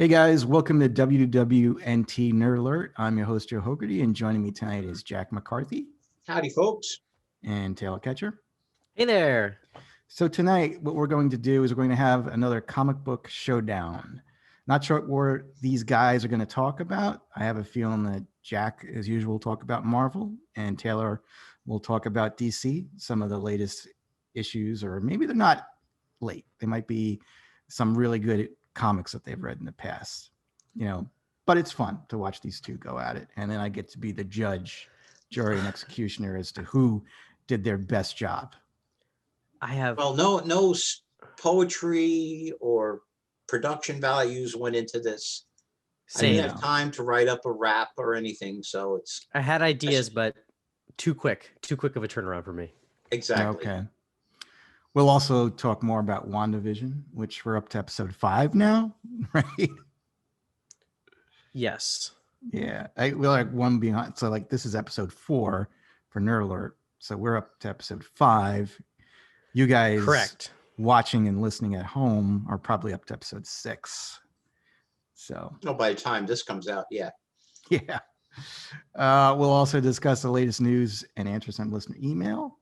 Hey guys, welcome to WDWNT Nerd Alert. I'm your host, Joe Hogarty, and joining me tonight is Jack McCarthy Howdy, folks. and Taylor Katcher. Hey there. So tonight, what we're going to do is we're going to have another comic book showdown. Not sure what these guys are going to talk about. I have a feeling that Jack, as usual, will talk about Marvel, and Taylor will talk about DC, some of the latest issues, or maybe they're not late. They might be some really good comics that they've read in the past, but it's fun to watch these two go at it. And then I get to be the judge, jury, and executioner as to who did their best job. No poetry or production values went into this. Same. I didn't have time to write up a rap or anything, so I had ideas, but too quick of a turnaround for me. Exactly. Okay. We'll also talk more about WandaVision, which we're up to episode 5 now, right? Yes. Yeah. We're like one behind. So this is episode 4 for Nerd Alert. So we're up to episode 5. You guys correct watching and listening at home are probably up to episode 6. So by the time this comes out, yeah. Yeah. We'll also discuss the latest news and answer some listener email.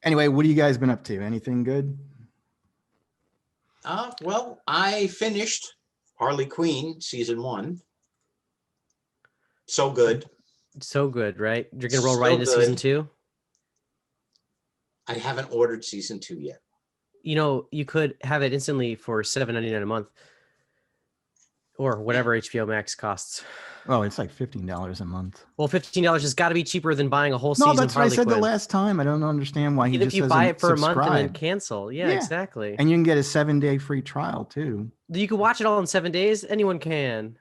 Anyway, what have you guys been up to? Anything good? Well, I finished Harley Quinn season 1. So good. So good, right? You're gonna roll right into season 2? I haven't ordered season 2 yet. You could have it instantly for $7.99 a month, or whatever HBO Max costs. Oh, it's like $15 a month. Well, $15 has got to be cheaper than buying a whole season. No, that's what I said Quinn. the last time. I don't understand why he Even just if you buy it for a month and then cancel. Yeah, exactly. And you can get a 7-day free trial too. You can watch it all in 7 days. Anyone can.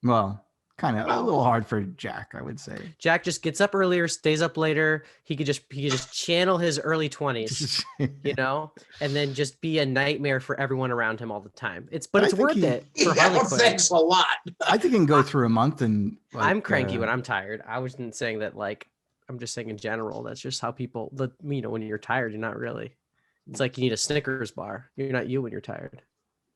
Well, kind of a little hard for Jack, I would say. Jack just gets up earlier, stays up later. He could just channel his early 20s, and then just be a nightmare for everyone around him all the time. It's worth it for Harley Quinn. Thanks a lot. I think he can go through a month and I'm cranky when I'm tired. I wasn't saying that I'm just saying in general. That's just how people when you're tired, you're not really. It's like you need a Snickers bar. You're not you when you're tired.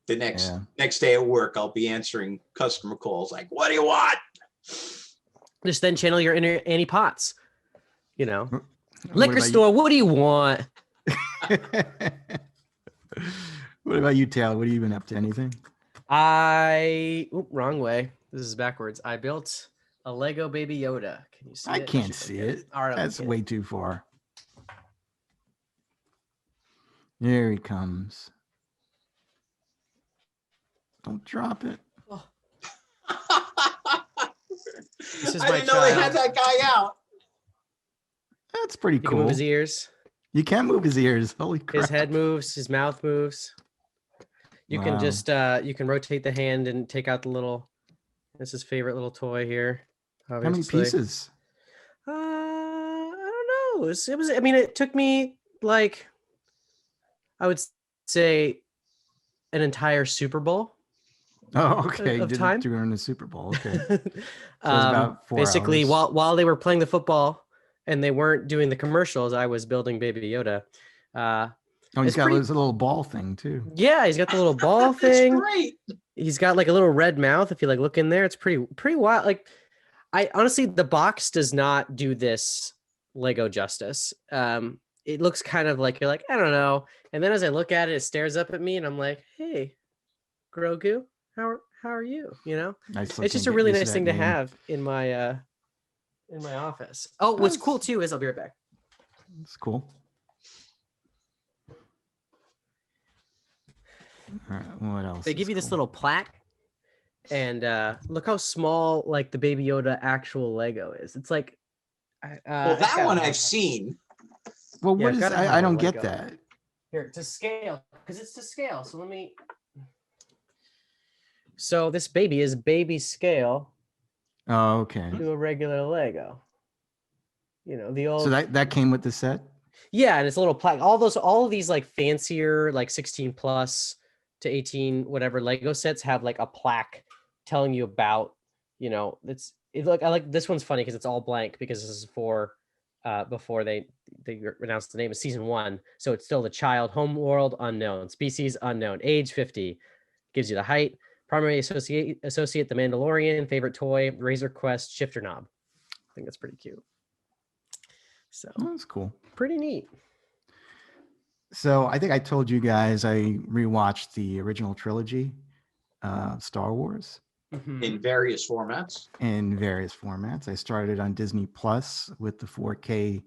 The next day at work, I'll be answering customer calls like, "What do you want?" Just then channel your inner Annie Potts. Liquor store. What do you want? What about you, Taylor? What have you been up to? Anything? Wrong way. This is backwards. I built a Lego Baby Yoda. Can you see it? I can't see it. All right, that's way too far. There he comes. Don't drop it. Oh. I didn't know they had that guy out. That's pretty cool. You can move his ears. You can move his ears. Holy crap. His head moves. His mouth moves. You can just you can rotate the hand and take out the little. This is his favorite little toy here. Obviously. How many pieces? I don't know. It was. I mean, it took me I would say an entire Super Bowl. Oh, okay. Of time to earn the Super Bowl. Okay. So it was about 4 basically, hours. while they were playing the football and they weren't doing the commercials, I was building Baby Yoda. He's got his little ball thing too. Yeah, he's got the little ball thing. That's great. He's got a little red mouth. If you look in there, it's pretty wild. I honestly, the box does not do this Lego justice. It looks kind of like you're I don't know. And then as I look at it, it stares up at me, and I'm like, "Hey, Grogu, how are you?" Nice. It's just a really nice thing to have in my office. Oh, what's cool too is I'll be right back. It's cool. All right, what else? They give you this little plaque, and look how small the Baby Yoda actual Lego is. It's well, that one I've seen. Well, what is? I don't get that. Here, to scale, because it's to scale. So let me. So this baby is baby scale. Oh, okay. To a regular Lego. The old. So that came with the set. Yeah, and it's a little plaque. All of these fancier 16 plus to 18 whatever Lego sets have a plaque telling you about. I like this one's funny because it's all blank because this is for before they announced the name of season 1. So it's still the child, home world unknown, species unknown, age 50, gives you the height, Primary associate, the Mandalorian. Favorite toy, Razor Quest shifter knob. I think that's pretty cute. So That's cool. pretty neat. So I think I told you guys I rewatched the original trilogy, Star Wars, In various formats. in various formats. I started on Disney Plus with the 4K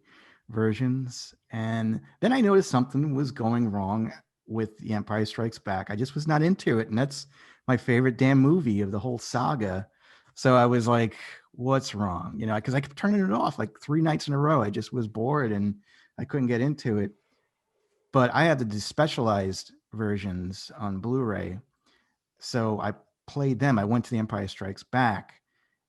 versions, and then I noticed something was going wrong with The Empire Strikes Back. I just was not into it, and that's my favorite damn movie of the whole saga. So I was like, what's wrong? You know, because I kept turning it off like 3 nights in a row. I just was bored and I couldn't get into it. But I had the specialized versions on Blu-ray. So I played them. I went to The Empire Strikes Back.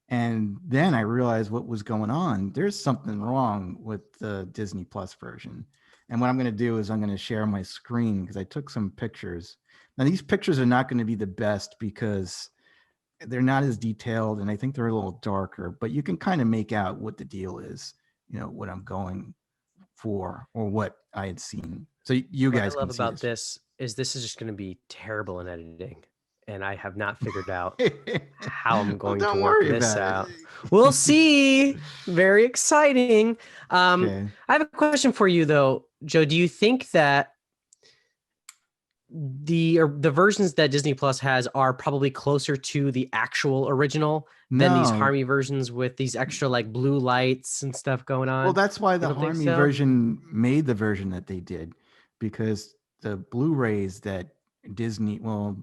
And then I realized what was going on. There's something wrong with the Disney Plus version. And what I'm going to do is I'm going to share my screen because I took some pictures. Now, these pictures are not going to be the best because they're not as detailed and I think they're a little darker, but you can kind of make out what the deal is, you know, what I'm going for or what I had seen. So you guys What I love can see about this is just going to be terrible in editing. And I have not figured out how I'm going to work this out. We'll see. Very exciting. Okay. I have a question for you though, Joe. Do you think that the versions that Disney Plus has are probably closer to the actual original than these No. Harmy versions with these extra like blue lights and stuff going on? Well, that's why the don't think Harmy so? version made the version that they did, because the Blu-rays that Disney, well,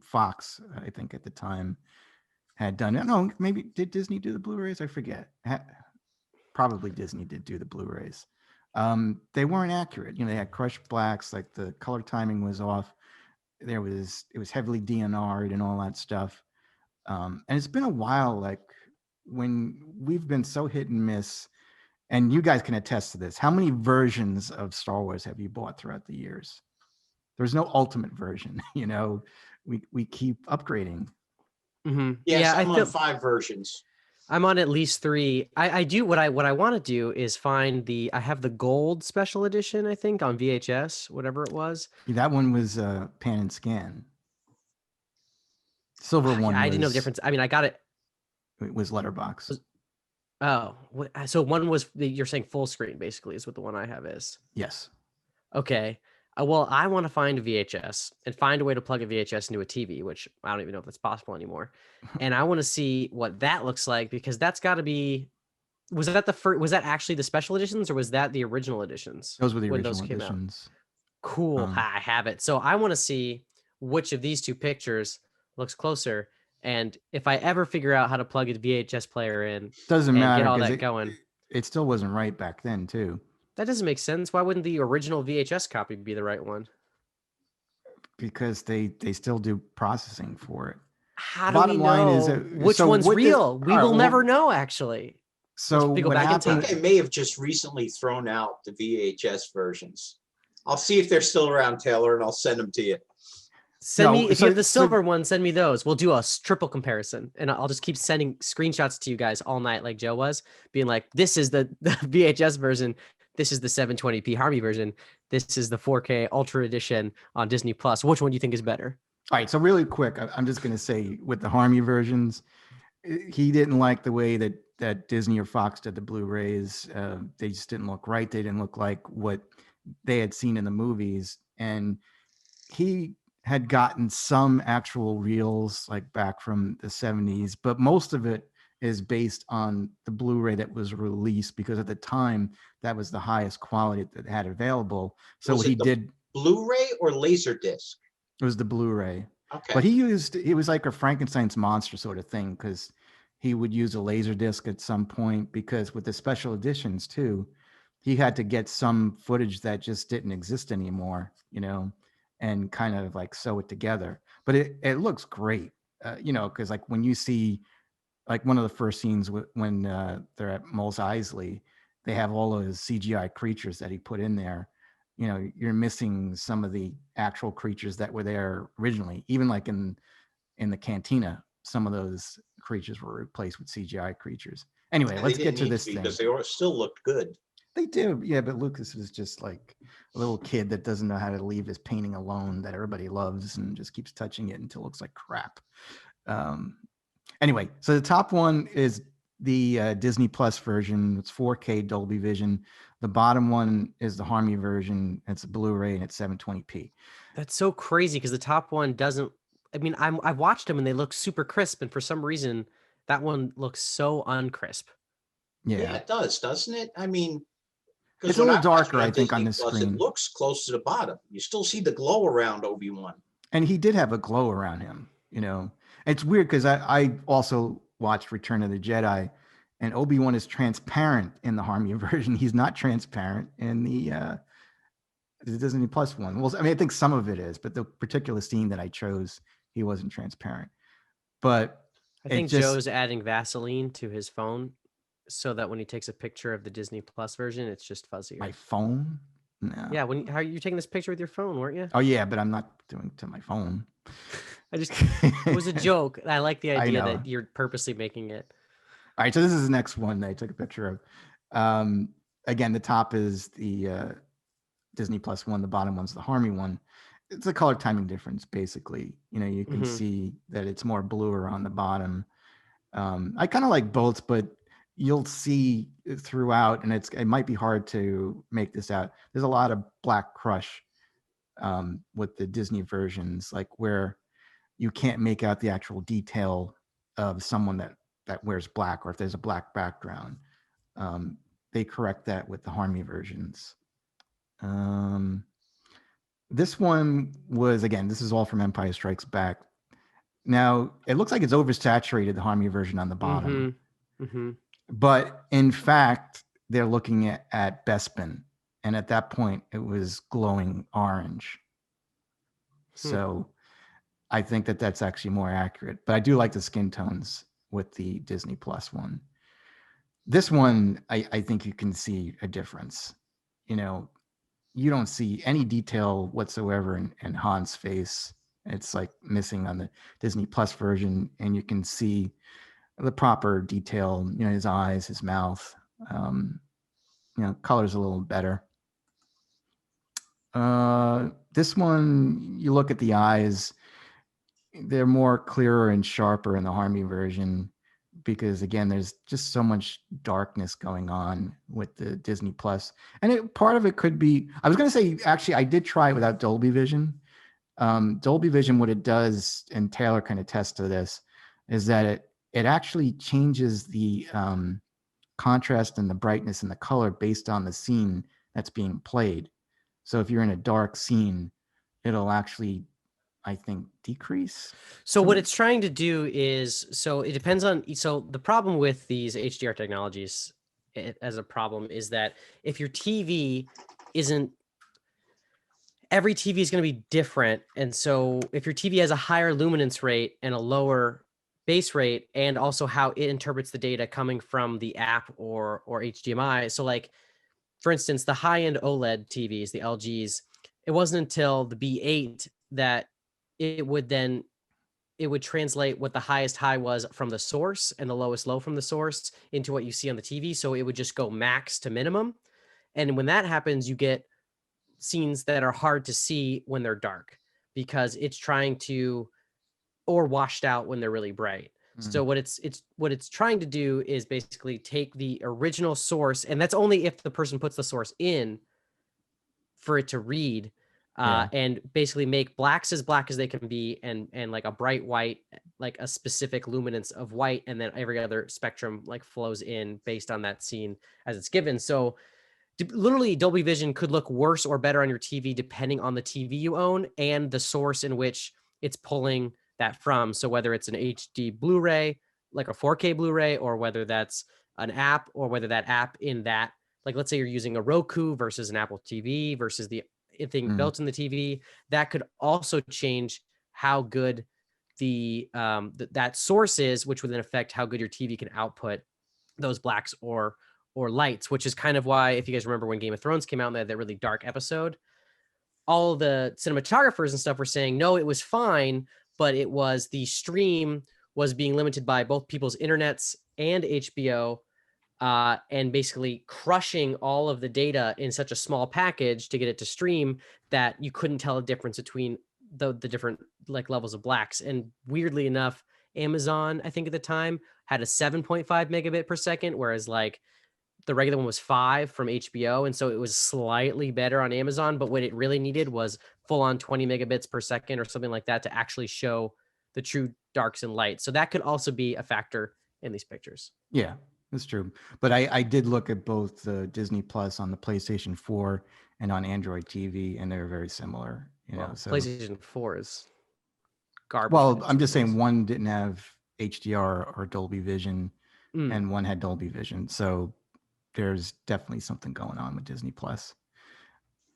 Fox, I think at the time had done it. No, maybe did Disney do the Blu-rays? I forget. Probably Disney did do the Blu-rays. They weren't accurate. You know, they had crushed blacks, like the color timing was off. It was heavily DNR'd and all that stuff. And it's been a while, like when we've been so hit and miss, and you guys can attest to this. How many versions of Star Wars have you bought throughout the years? There's no ultimate version, you know. We keep upgrading. Mhm. Yes, Yeah, I'm I feel on 5 versions. I'm on at least 3. I do what I want to do is find I have the gold special edition, I think, on VHS, whatever it was. That one was pan and scan. Silver one I was, didn't know the difference. I mean, I got it. it was letterbox. Oh, so one was you're saying full screen basically is what the one I have is. Yes. Okay. Well, I want to find a VHS and find a way to plug a VHS into a TV, which I don't even know if that's possible anymore. And I want to see what that looks like because that's got to be. Was that the first? Was that actually the special editions or was that the original editions? Those were the when original those came out? editions. Cool. I have it. So I want to see which of these 2 pictures looks closer. And if I ever figure out how to plug a VHS player in Doesn't and matter get all because that going, it still wasn't right back then too. that doesn't make sense. Why wouldn't the original VHS copy be the right one? Because they still do processing for it. How do Bottom we line is know that- which so one's what this- real? We all right, will well, never know, actually. So we go what back in I happened? think they may have just recently thrown out the VHS versions. I'll see if they're still around, Taylor, and I'll send them to you. Send No, me, if so- you have the so- silver one, send me those. We'll do a triple comparison. And I'll just keep sending screenshots to you guys all night like Joe was, being like, this is the VHS version. This is the 720p Harmy version. This is the 4K Ultra Edition on Disney Plus. Which one do you think is better? All right, so really quick, I'm just going to say with the Harmy versions, he didn't like the way that Disney or Fox did the Blu-rays. They just didn't look right. They didn't look like what they had seen in the movies. And he had gotten some actual reels like back from the 70s, but most of it is based on the Blu-ray that was released because at the time that was the highest quality that they had available. So Was what it he the did, Blu-ray or Laserdisc? it was the Blu-ray. Okay. But it was like a Frankenstein's monster sort of thing because he would use a laser disc at some point because with the special editions too, he had to get some footage that just didn't exist anymore, you know, and kind of like sew it together. But it looks great, you know, because like when you see like one of the first scenes when they're at Mos Eisley, they have all those CGI creatures that he put in there. You know, you're missing some of the actual creatures that were there originally. Even like in the cantina, some of those creatures were replaced with CGI creatures. Anyway, And let's they get didn't to need this be thing. because they still looked good. They do, yeah, but Lucas is just like a little kid that doesn't know how to leave his painting alone that everybody loves and just keeps touching it until it looks like crap. Um, anyway, so the top one is the Disney Plus version. It's 4K Dolby Vision. The bottom one is the Harmony version. It's a Blu-ray and it's 720p. That's so crazy because the top one doesn't. I mean, I've watched them and they look super crisp, and for some reason, that one looks so uncrisp. Yeah, it does, doesn't it? I mean, it's a little darker, I think, on the Plus, screen. It looks close to the bottom. You still see the glow around Obi-Wan. And he did have a glow around him, you know. It's weird because I also watched Return of the Jedi, and Obi-Wan is transparent in the Harmony version. He's not transparent in the Disney Plus one. Well, I mean, I think some of it is, but the particular scene that I chose, he wasn't transparent. But I think Joe's adding Vaseline to his phone so that when he takes a picture of the Disney Plus version, it's just fuzzier. My phone? No. Yeah, how are you taking this picture with your phone, weren't you? Oh yeah, but I'm not doing it to my phone. It was a joke. I like the idea know. that you're purposely making it. All right, so this is the next one that I took a picture of. Again, the top is the Disney Plus one. The bottom one's the Harmony one. It's a color timing difference, basically. You know, you can see that it's more bluer on the bottom. I kind of like both, but you'll see throughout, and it might be hard to make this out. There's a lot of black crush with the Disney versions, like where you can't make out the actual detail of someone that wears black, or if there's a black background. They correct that with the Harmony versions. This one was, again, this is all from Empire Strikes Back. Now, it looks like it's oversaturated, the Harmony version on the bottom. But in fact, they're looking at Bespin. And at that point, it was glowing orange. So I think that that's actually more accurate. But I do like the skin tones with the Disney Plus one. This one, I think you can see a difference. You know, you don't see any detail whatsoever in Han's face. It's like missing on the Disney Plus version. And you can see the proper detail, you know, his eyes, his mouth, you know, color's a little better. This one, you look at the eyes, they're more clearer and sharper in the Harmony version because, again, there's just so much darkness going on with the Disney Plus. And part of it could be, I was going to say, actually, I did try it without Dolby Vision. Dolby Vision, what it does, and Taylor kind of tests to this, is that it actually changes the contrast and the brightness and the color based on the scene that's being played. So if you're in a dark scene, it'll actually, I think, decrease. So what it's trying to do is, so it depends on, so the problem with these HDR technologies as a problem is that if your TV isn't, every TV is going to be different. And so if your TV has a higher luminance rate and a lower base rate, and also how it interprets the data coming from the app or HDMI. So like, for instance, the high-end OLED TVs, the LGs, it wasn't until the B8 that it would translate what the highest high was from the source and the lowest low from the source into what you see on the TV. So it would just go max to minimum. And when that happens, you get scenes that are hard to see when they're dark because it's trying to, or washed out when they're really bright. So what it's trying to do is basically take the original source, and that's only if the person puts the source in for it to read, and basically make blacks as black as they can be, and like a bright white, like a specific luminance of white, and then every other spectrum like flows in based on that scene as it's given. So literally Dolby Vision could look worse or better on your TV depending on the TV you own and the source in which it's pulling that from. So whether it's an HD Blu-ray, like a 4K Blu-ray, or whether that's an app, or whether that app in that, like, let's say you're using a Roku versus an Apple TV versus the thing built in the TV, that could also change how good the that source is, which would then affect how good your TV can output those blacks or lights, which is kind of why, if you guys remember when Game of Thrones came out and they had that really dark episode, all the cinematographers and stuff were saying, no, it was fine, but it was the stream was being limited by both people's internets and HBO. and basically crushing all of the data in such a small package to get it to stream that you couldn't tell a difference between the different like levels of blacks. And weirdly enough, Amazon, I think at the time, had a 7.5 megabit per second, whereas like the regular one was 5 from HBO. And so it was slightly better on Amazon, but what it really needed was full on 20 megabits per second or something like that to actually show the true darks and lights. So that could also be a factor in these pictures. Yeah, that's true. But I did look at both the Disney Plus on the PlayStation 4 and on Android TV, and they're very similar. You know, so PlayStation 4 is garbage. well, I'm just saying one didn't have HDR or Dolby Vision, and one had Dolby Vision. So there's definitely something going on with Disney Plus.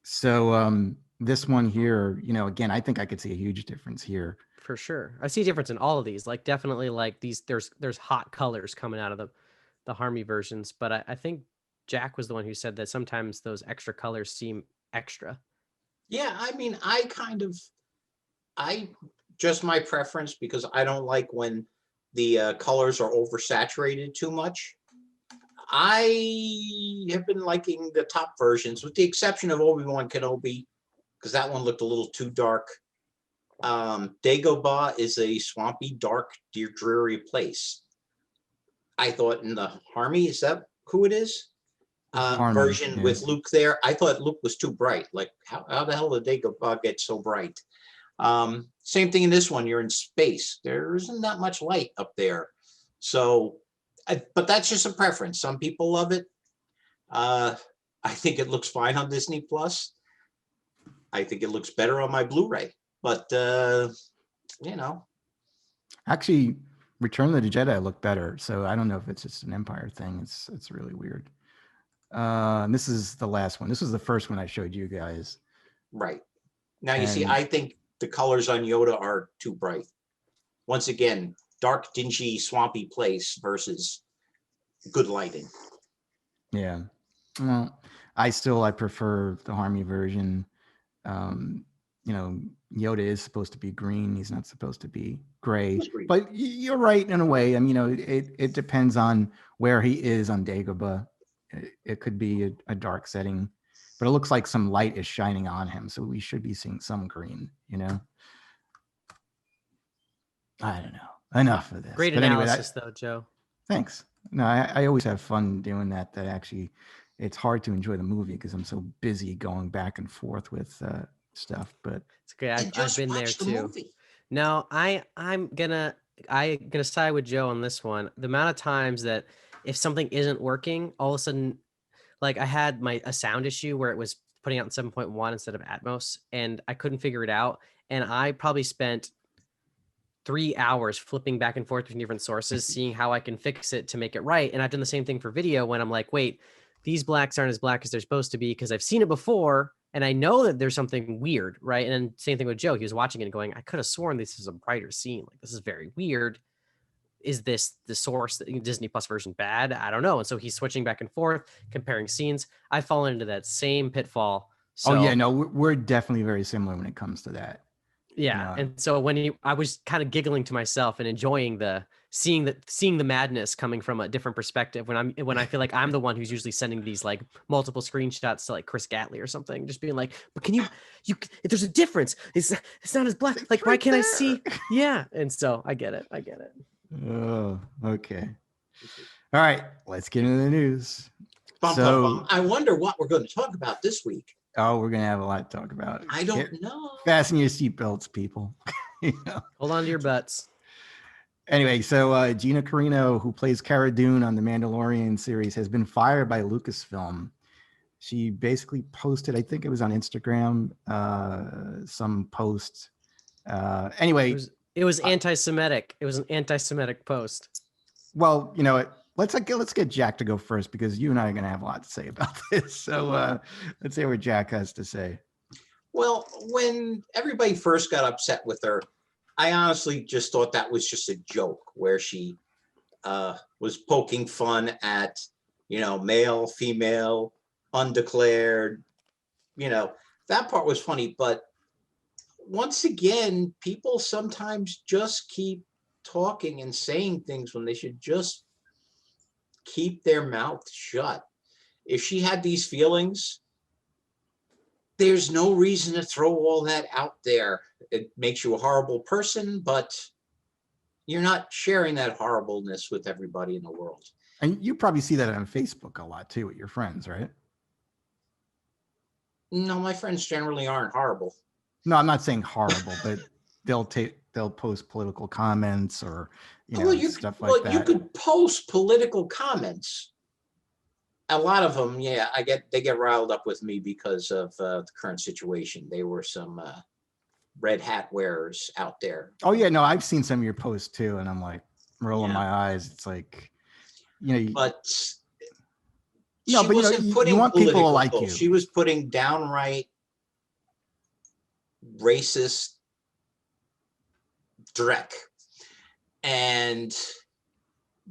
So this one here, you know, again, I think I could see a huge difference here. For sure. I see a difference in all of these. Like definitely like these, there's hot colors coming out of the Harmy versions. But I think Jack was the one who said that sometimes those extra colors seem extra. Yeah, I mean, I just my preference, because I don't like when the colors are oversaturated too much. I have been liking the top versions, with the exception of Obi-Wan Kenobi, because that one looked a little too dark. Dagobah is a swampy, dark, dreary place. I thought in the Harmy, is that who it is? Version with Luke there, I thought Luke was too bright. Like, how the hell did Dagobah get so bright? Same thing in this one. You're in space. There isn't that much light up there. So, but that's just a preference. Some people love it. I think it looks fine on Disney Plus. I think it looks better on my Blu-ray. But you know, actually, Return of the Jedi looked better. So I don't know if it's just an Empire thing. It's really weird. This is the last one. This was the first one I showed you guys. Right. Now you see, I think the colors on Yoda are too bright. Once again, dark, dingy, swampy place versus good lighting. Yeah. Well, I prefer the Harmy version. You know, Yoda is supposed to be green. He's not supposed to be gray. But you're right in a way. I mean, you know, it depends on where he is on Dagobah. It could be a dark setting, but it looks like some light is shining on him. So we should be seeing some green, you know? I don't know. Enough of this. Great but analysis though, Joe. Thanks. No, I always have fun doing that. That actually, it's hard to enjoy the movie because I'm so busy going back and forth with stuff. But it's great. I've been there too. No, I'm gonna side with Joe on this one. The amount of times that if something isn't working, all of a sudden, like I had a sound issue where it was putting out in 7.1 instead of Atmos, and I couldn't figure it out. And I probably spent 3 hours flipping back and forth between different sources, seeing how I can fix it to make it right. And I've done the same thing for video when I'm like, wait, these blacks aren't as black as they're supposed to be because I've seen it before. And I know that there's something weird, right? And then same thing with Joe. He was watching it and going, I could have sworn this is a brighter scene. Like, this is very weird. Is this the source, the Disney Plus version bad? I don't know. And so he's switching back and forth, comparing scenes. I've fallen into that same pitfall. So, oh yeah, no, we're definitely very similar when it comes to that. Yeah. And so when I was kind of giggling to myself and enjoying seeing the madness coming from a different perspective when I feel like I'm the one who's usually sending these like multiple screenshots to like Chris Gatley or something, just being like, but can you there's a difference. It's not as black. Like, why can't I see? Yeah. And so I get it. Oh, okay. All right, let's get into the news. I wonder what we're going to talk about this week. Oh, we're going to have a lot to talk about. I don't know. Fasten your seatbelts, people. You know? Hold on to your butts. Anyway, so Gina Carino, who plays Cara Dune on the Mandalorian series, has been fired by Lucasfilm. She basically posted, I think it was on Instagram, some post. Anyway. It was anti-Semitic. It was an anti-Semitic post. Well, you know, let's get Jack to go first because you and I are going to have a lot to say about this. So let's see what Jack has to say. Well, when everybody first got upset with her, I honestly just thought that was just a joke where she was poking fun at, you know, male, female, undeclared, you know, that part was funny. But once again, people sometimes just keep talking and saying things when they should just keep their mouth shut. If she had these feelings, there's no reason to throw all that out there. It makes you a horrible person, but you're not sharing that horribleness with everybody in the world. And you probably see that on Facebook a lot too with your friends, right? No, my friends generally aren't horrible. No, I'm not saying horrible, but they'll post political comments or stuff like that. You could post political comments. A lot of them, yeah, they get riled up with me because of the current situation. There were some red hat wearers out there. Oh yeah, no, I've seen some of your posts too, and I'm like rolling my eyes. It's like, but no, but you want people to like you. She was putting downright racist dreck, and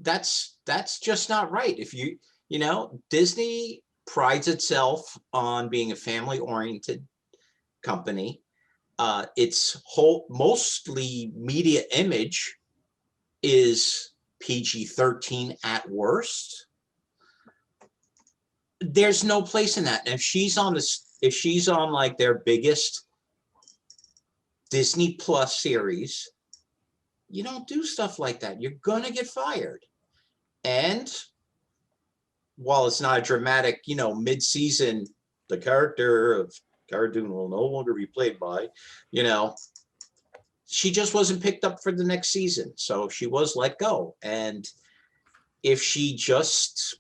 that's just not right. If Disney prides itself on being a family-oriented company. Its mostly media image is PG-13 at worst. There's no place in that. And if she's on like their biggest Disney Plus series, you don't do stuff like that. You're gonna get fired. And while it's not a dramatic, mid-season, the character of Cara Dune will no longer be played by, she just wasn't picked up for the next season. So she was let go. And if she just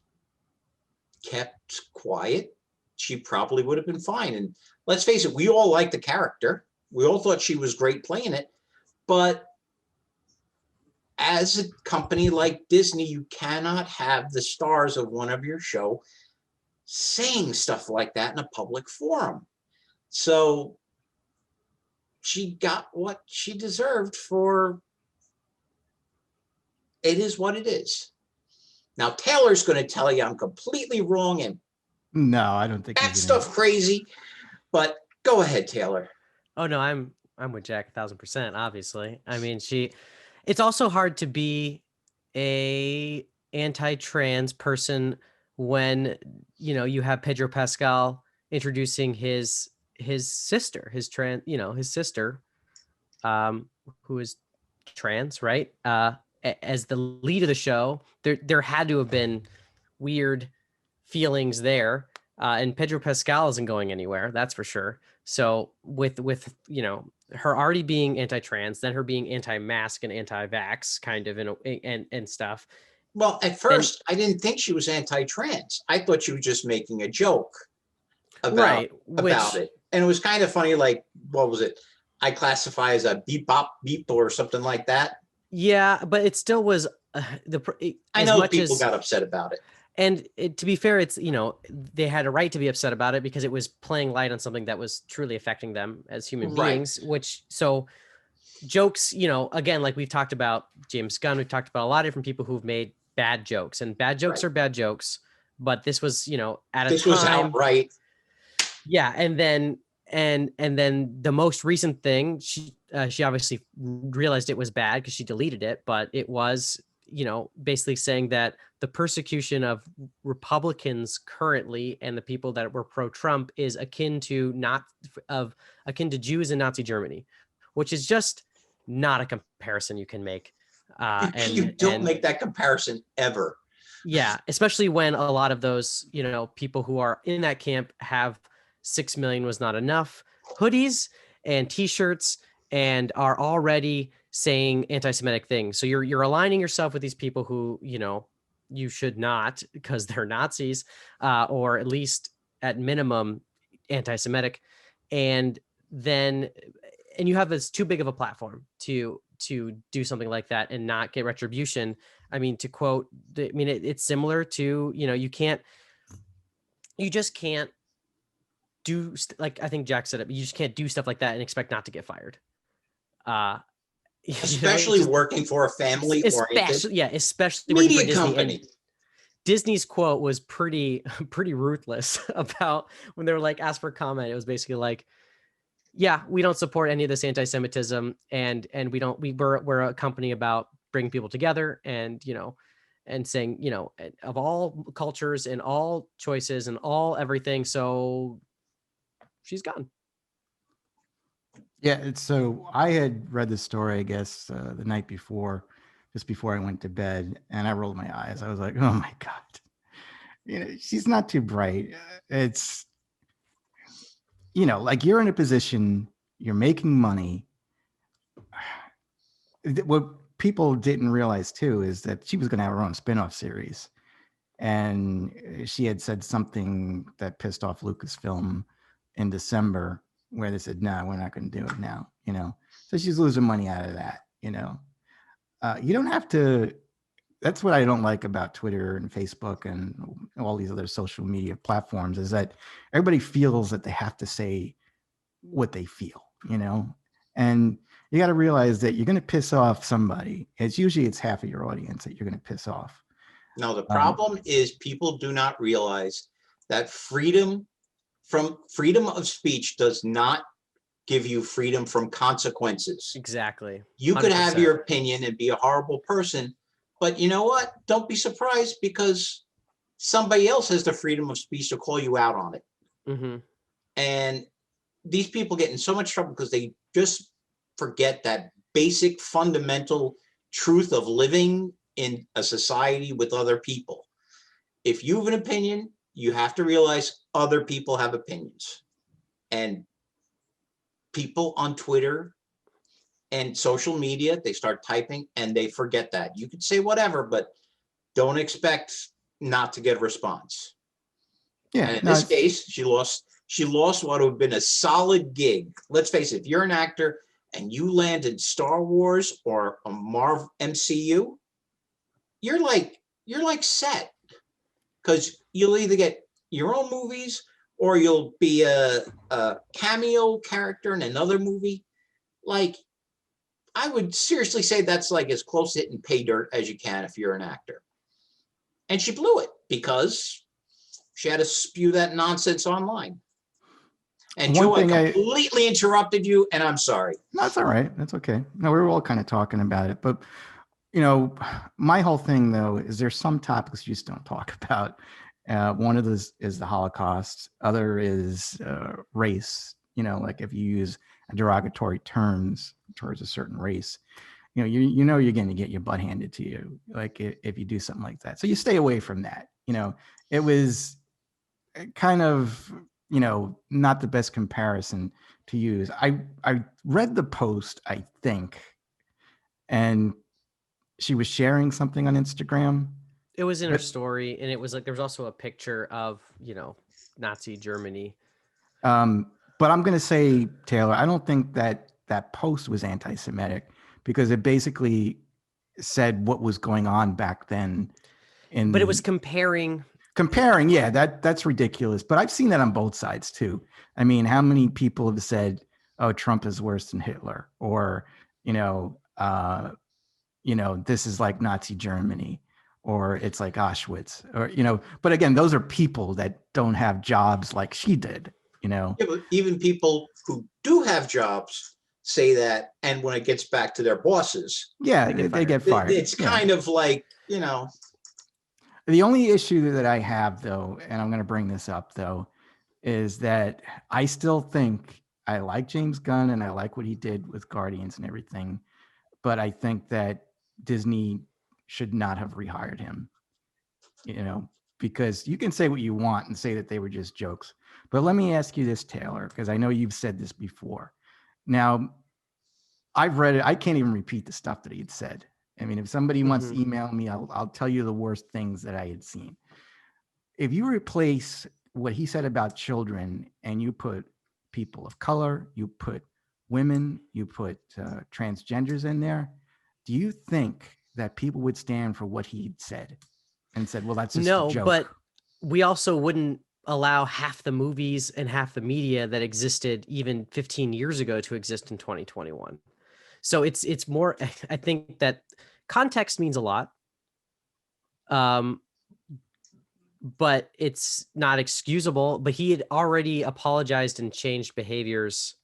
kept quiet, she probably would have been fine. And let's face it, we all liked the character. We all thought she was great playing it. But as a company like Disney, you cannot have the stars of one of your show saying stuff like that in a public forum. So she got what she deserved for it is what it is. Now, Taylor's going to tell you I'm completely wrong and no, I don't think that stuff crazy, but go ahead, Taylor. Oh no, I'm with Jack 1,000%, obviously. I mean, it's also hard to be a anti-trans person when you have Pedro Pascal introducing his sister, his sister, who is trans, right? As the lead of the show. There had to have been weird feelings there, and Pedro Pascal isn't going anywhere, that's for sure. So with her already being anti-trans, then her being anti-mask and anti-vax kind of and stuff. Well, at first, I didn't think she was anti-trans. I thought she was just making a joke about it. And it was kind of funny, like, what was it? I classify as a beep, bop, beep, or something like that. Yeah, but it still was I know people got upset about it. And to be fair, it's, they had a right to be upset about it because it was playing light on something that was truly affecting them as human beings, so jokes, again, like we've talked about James Gunn, we've talked about a lot of different people who've made bad jokes, and bad jokes are bad jokes, but this was, this was outright. Yeah. And then the most recent thing, she obviously realized it was bad because she deleted it, but it was, basically saying that the persecution of Republicans currently and the people that were pro-Trump is akin to Jews in Nazi Germany, which is just not a comparison you can make. And you don't make that comparison ever. Yeah, especially when a lot of those, people who are in that camp have 6 million was not enough hoodies and t-shirts and are already saying anti-Semitic things. So you're aligning yourself with these people who, you should not, because they're Nazis, or at least at minimum anti-Semitic. And you have this too big of a platform to do something like that and not get retribution. I mean, to quote, it's similar to, you just can't do, like I think Jack said it, but you just can't do stuff like that and expect not to get fired. Especially working for a family-oriented, especially media company. Disney's quote was pretty ruthless about when they were like, asked for a comment. It was basically like, yeah, we don't support any of this anti-Semitism, and we're a company about bringing people together, and and saying, you know, of all cultures and all choices and all everything. So she's gone. Yeah, so I had read the story, I guess, the night before, just before I went to bed, and I rolled my eyes. I was like, "Oh my God, you know, she's not too bright." It's, you know, like you're in a position, you're making money. What people didn't realize too is that she was going to have her own spin-off series, and she had said something that pissed off Lucasfilm in December, where they said, "No, we're not going to do it now." You know, so she's losing money out of that. You know, you don't have to. That's what I don't like about Twitter and Facebook and all these other social media platforms, is that everybody feels that they have to say what they feel. You know, and you got to realize that you're going to piss off somebody. It's half of your audience that you're going to piss off. No, the problem is people do not realize that freedom of speech does not give you freedom from consequences. Exactly. You could have your opinion and be a horrible person, but you know what? Don't be surprised, because somebody else has the freedom of speech to call you out on it. Mm-hmm. And these people get in so much trouble because they just forget that basic fundamental truth of living in a society with other people. If you have an opinion, you have to realize other people have opinions. And people on Twitter and social media, they start typing and they forget that. You can say whatever, but don't expect not to get a response. Yeah. And in this case, she lost what would have been a solid gig. Let's face it, if you're an actor and you land in Star Wars or a Marvel MCU, you're like set, because you'll either get your own movies or you'll be a cameo character in another movie. Like, I would seriously say that's like as close to hitting pay dirt as you can if you're an actor. And she blew it because she had to spew that nonsense online. And Joe, I completely interrupted you, and I'm sorry. No, that's all right. That's okay. No, we were all kind of talking about it, but you know, my whole thing though is there's some topics you just don't talk about. One of those is the Holocaust. Other is race. You know, like if you use derogatory terms towards a certain race, you know you're going to get your butt handed to you. Like if you do something like that, so you stay away from that. You know, it was kind of, you know, not the best comparison to use. I read the post, I think, and she was sharing something on Instagram. It was in her story, and it was like there was also a picture of, you know, Nazi Germany. But I'm going to say, Taylor, I don't think that post was anti-Semitic, because it basically said what was going on back then. But it was comparing. Yeah, that's ridiculous. But I've seen that on both sides too. I mean, how many people have said, "Oh, Trump is worse than Hitler," or this is like Nazi Germany, or it's like Auschwitz, or But again, those are people that don't have jobs like she did. Yeah, but even people who do have jobs say that, and when it gets back to their bosses, they get fired. It's kind of like, The only issue that I have, though, and I'm going to bring this up, though, is that I still think I like James Gunn and I like what he did with Guardians and everything, but I think that Disney should not have rehired him, because you can say what you want and say that they were just jokes. But let me ask you this, Taylor, because I know you've said this before. Now, I've read it. I can't even repeat the stuff that he had said. I mean, if somebody wants to email me, I'll tell you the worst things that I had seen. If you replace what he said about children and you put people of color, you put women, you put transgenders in there, do you think that people would stand for what he said and said, well, that's just a joke? But we also wouldn't allow half the movies and half the media that existed even 15 years ago to exist in 2021. So it's more, I think that context means a lot. But it's not excusable. But he had already apologized and changed behaviors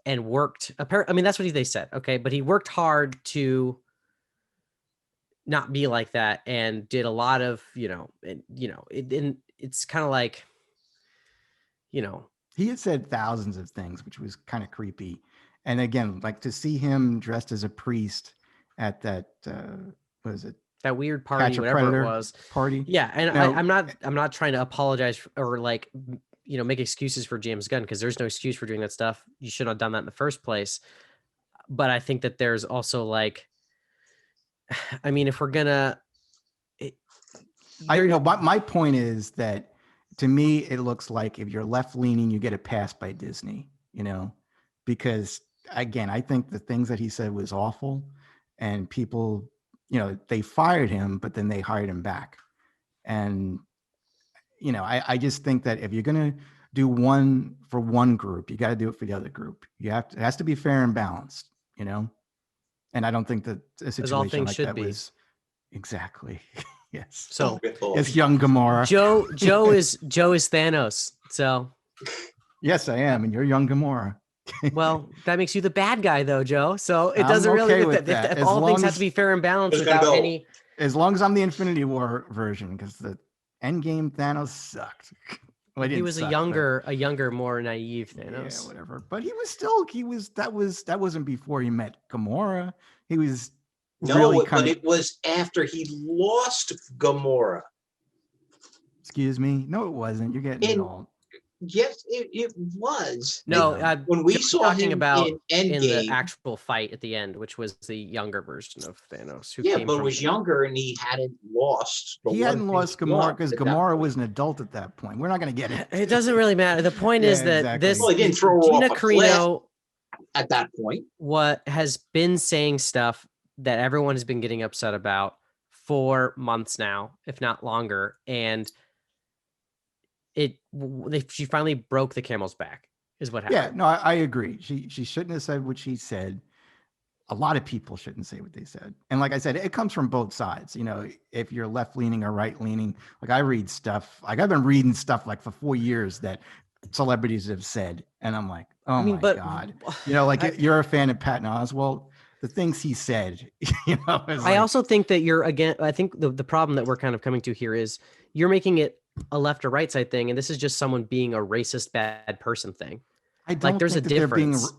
and worked. I mean, that's what they said. Okay. But he worked hard to not be like that, and did a lot of, it's kind of like, he had said thousands of things, which was kind of creepy. And again, like to see him dressed as a priest at that, what is it? That weird party, Catch a whatever Predator it was. party. Yeah. And Now, I'm not trying to apologize or like, make excuses for James Gunn, because there's no excuse for doing that stuff. You shouldn't have done that in the first place. But I think that there's also like, I mean, if we're gonna, my point is that to me, it looks like if you're left leaning, you get a pass by Disney, because again, I think the things that he said was awful, and people, they fired him, but then they hired him back. And, I just think that if you're going to do one for one group, you got to do it for the other group. It has to be fair and balanced, and I don't think that a situation like that was exactly. Yes. So it's young Gamora. Joe is Thanos. So yes, I am, and you're young Gamora. Well, that makes you the bad guy, though, Joe. So it doesn't okay really. with that. If all things have to be fair and balanced without any. As long as I'm the Infinity War version, because the Endgame Thanos sucked. Well, he was a younger, more naive Thanos. Yeah, whatever. But that wasn't before he met Gamora. He was. But it was after he lost Gamora. Excuse me? No, it wasn't. You're getting it all. Yes, it was. No, when we saw him about in the actual fight at the end, which was the younger version of Thanos. But was younger, and he hadn't lost. He hadn't lost Gamora because Gamora was an adult at that point. We're not going to get it. It doesn't really matter. The point is that this he didn't throw Gina Carino at that point. What has been saying stuff that everyone has been getting upset about for months now, if not longer, and she finally broke the camel's back, is what happened. Yeah, no, I agree. She shouldn't have said what she said. A lot of people shouldn't say what they said. And like I said, it comes from both sides. If you're left leaning or right leaning, like I read stuff, like I've been reading stuff like for 4 years that celebrities have said, and I'm like, my God. You're a fan of Patton Oswalt. The things he said, I also think that I think the problem that we're kind of coming to here is you're making it a left or right side thing, and this is just someone being a racist bad person thing. I don't there's think a that difference.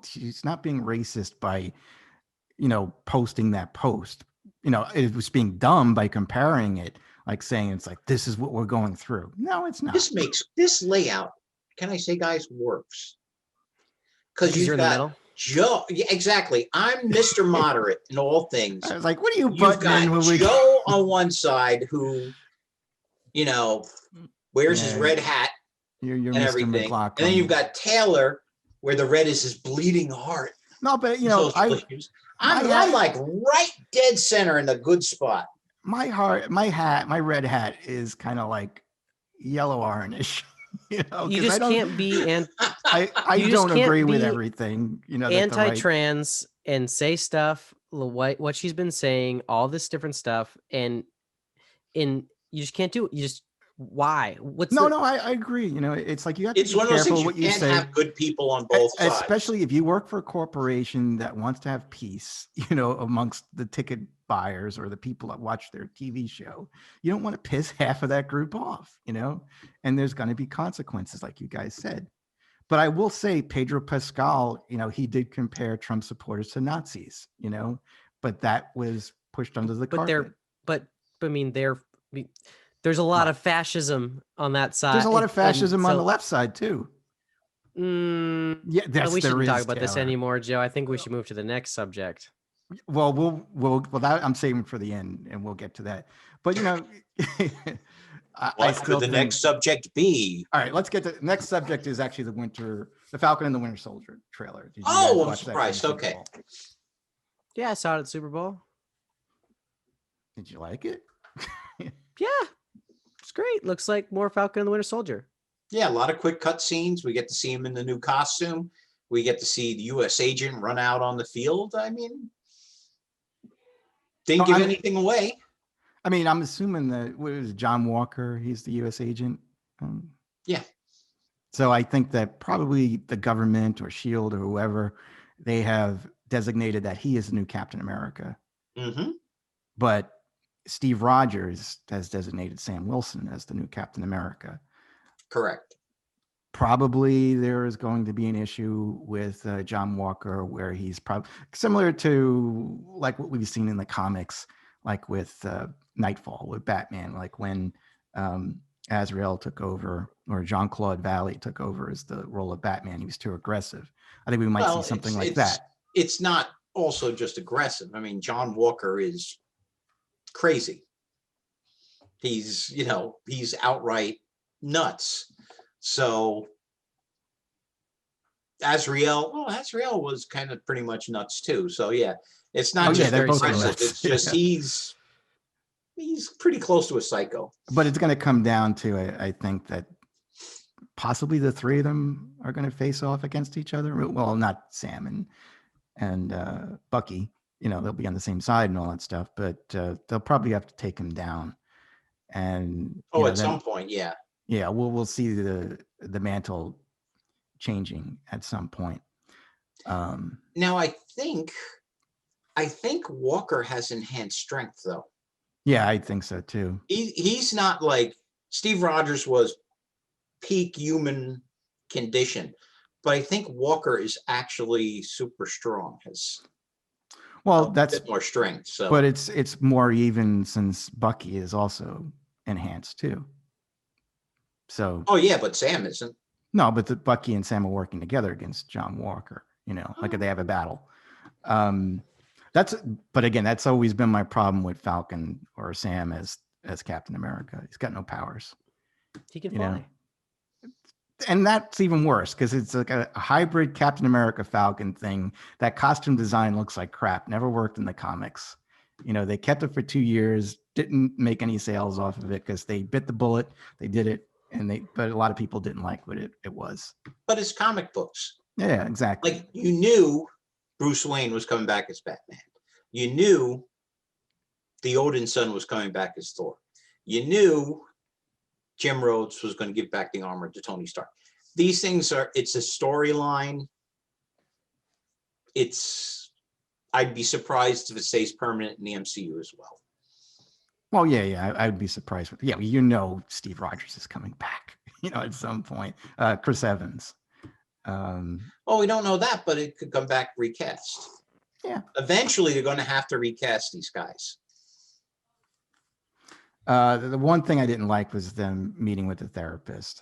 She's not being racist by, posting that post. It was being dumb by comparing it, like saying it's like, this is what we're going through. No, it's not. This makes this layout, can I say, guys, works. Because you're in the middle. Joe, yeah, exactly. I'm Mr. Moderate in all things. I was like, what are you You've got Joe on one side who, wears his red hat you're and Mr. everything. McLaughlin. And then you've got Taylor, where the red is his bleeding heart. No, but I'm like right dead center in the good spot. My red hat is kind of like yellow orange. You just can't be I don't agree with everything, anti-trans and say stuff what she's been saying, all this different stuff, and you just can't do it. You just why? I agree. It's like you have to be one of those careful things what you you can't say. have good people on both sides, especially if you work for a corporation that wants to have peace, amongst the ticket buyers or the people that watch their TV show. You don't want to piss half of that group off, and there's going to be consequences, like you guys said. But I will say Pedro Pascal, he did compare Trump supporters to Nazis, but that was pushed under the carpet. There's a lot of fascism on that side. There's a lot of fascism on the left side too. Yeah, we shouldn't talk about this anymore, Joe. I think we should move to the next subject. Well, that I'm saving for the end, and we'll get to that. But what could the next subject be? All right, let's get to the next subject. Is actually the Falcon and the Winter Soldier trailer. I'm surprised. Okay. Yeah, I saw it at Super Bowl. Did you like it? Yeah, it's great. Looks like more Falcon and the Winter Soldier. Yeah, a lot of quick cut scenes. We get to see him in the new costume. We get to see the U.S. agent run out on the field. I mean, didn't give anything away. I mean, I'm assuming that what is John Walker? He's the U.S. agent. Yeah. So I think that probably the government or S.H.I.E.L.D. or whoever, they have designated that he is the new Captain America. Mm-hmm. but Steve Rogers has designated Sam Wilson as the new Captain America. Correct. Probably there is going to be an issue with John Walker where he's probably similar to like what we've seen in the comics, like with Nightfall with Batman, like when Azrael took over or Jean-Claude Valley took over as the role of Batman. He was too aggressive. I think we might see something like that. It's not also just aggressive. I mean, John Walker is crazy. He's outright nuts. So Azrael was kind of pretty much nuts too. So yeah, it's not just very aggressive. It's just he's pretty close to a psycho. But it's going to come down to I think that possibly the three of them are going to face off against each other. Well, not Sam and Bucky. They'll be on the same side and all that stuff, but they'll probably have to take him down. And at some point, yeah. Yeah, we'll see the mantle changing at some point. Now I think Walker has enhanced strength though. Yeah, I think so too. He's not like Steve Rogers was peak human condition, but I think Walker is actually super strong. That's a bit more strength. So, but it's more even since Bucky is also enhanced too. So. Oh yeah, but Sam isn't. No, but Bucky and Sam are working together against John Walker. Like if they have a battle. But again, that's always been my problem with Falcon or Sam as Captain America. He's got no powers. He can fly. And that's even worse because it's like a hybrid Captain America Falcon thing. That costume design looks like crap. Never worked in the comics. They kept it for 2 years, didn't make any sales off of it because they bit the bullet. They did it. But a lot of people didn't like what it was. But it's comic books. Yeah, exactly. Like you knew Bruce Wayne was coming back as Batman. You knew the Odin son was coming back as Thor. You knew Jim Rhodes was going to give back the armor to Tony Stark. These things it's a storyline. I'd be surprised if it stays permanent in the MCU as well. Well, yeah, I would be surprised. Steve Rogers is coming back, at some point. Chris Evans. We don't know that, but it could come back recast. Yeah. Eventually, they're going to have to recast these guys. The one thing I didn't like was them meeting with the therapist.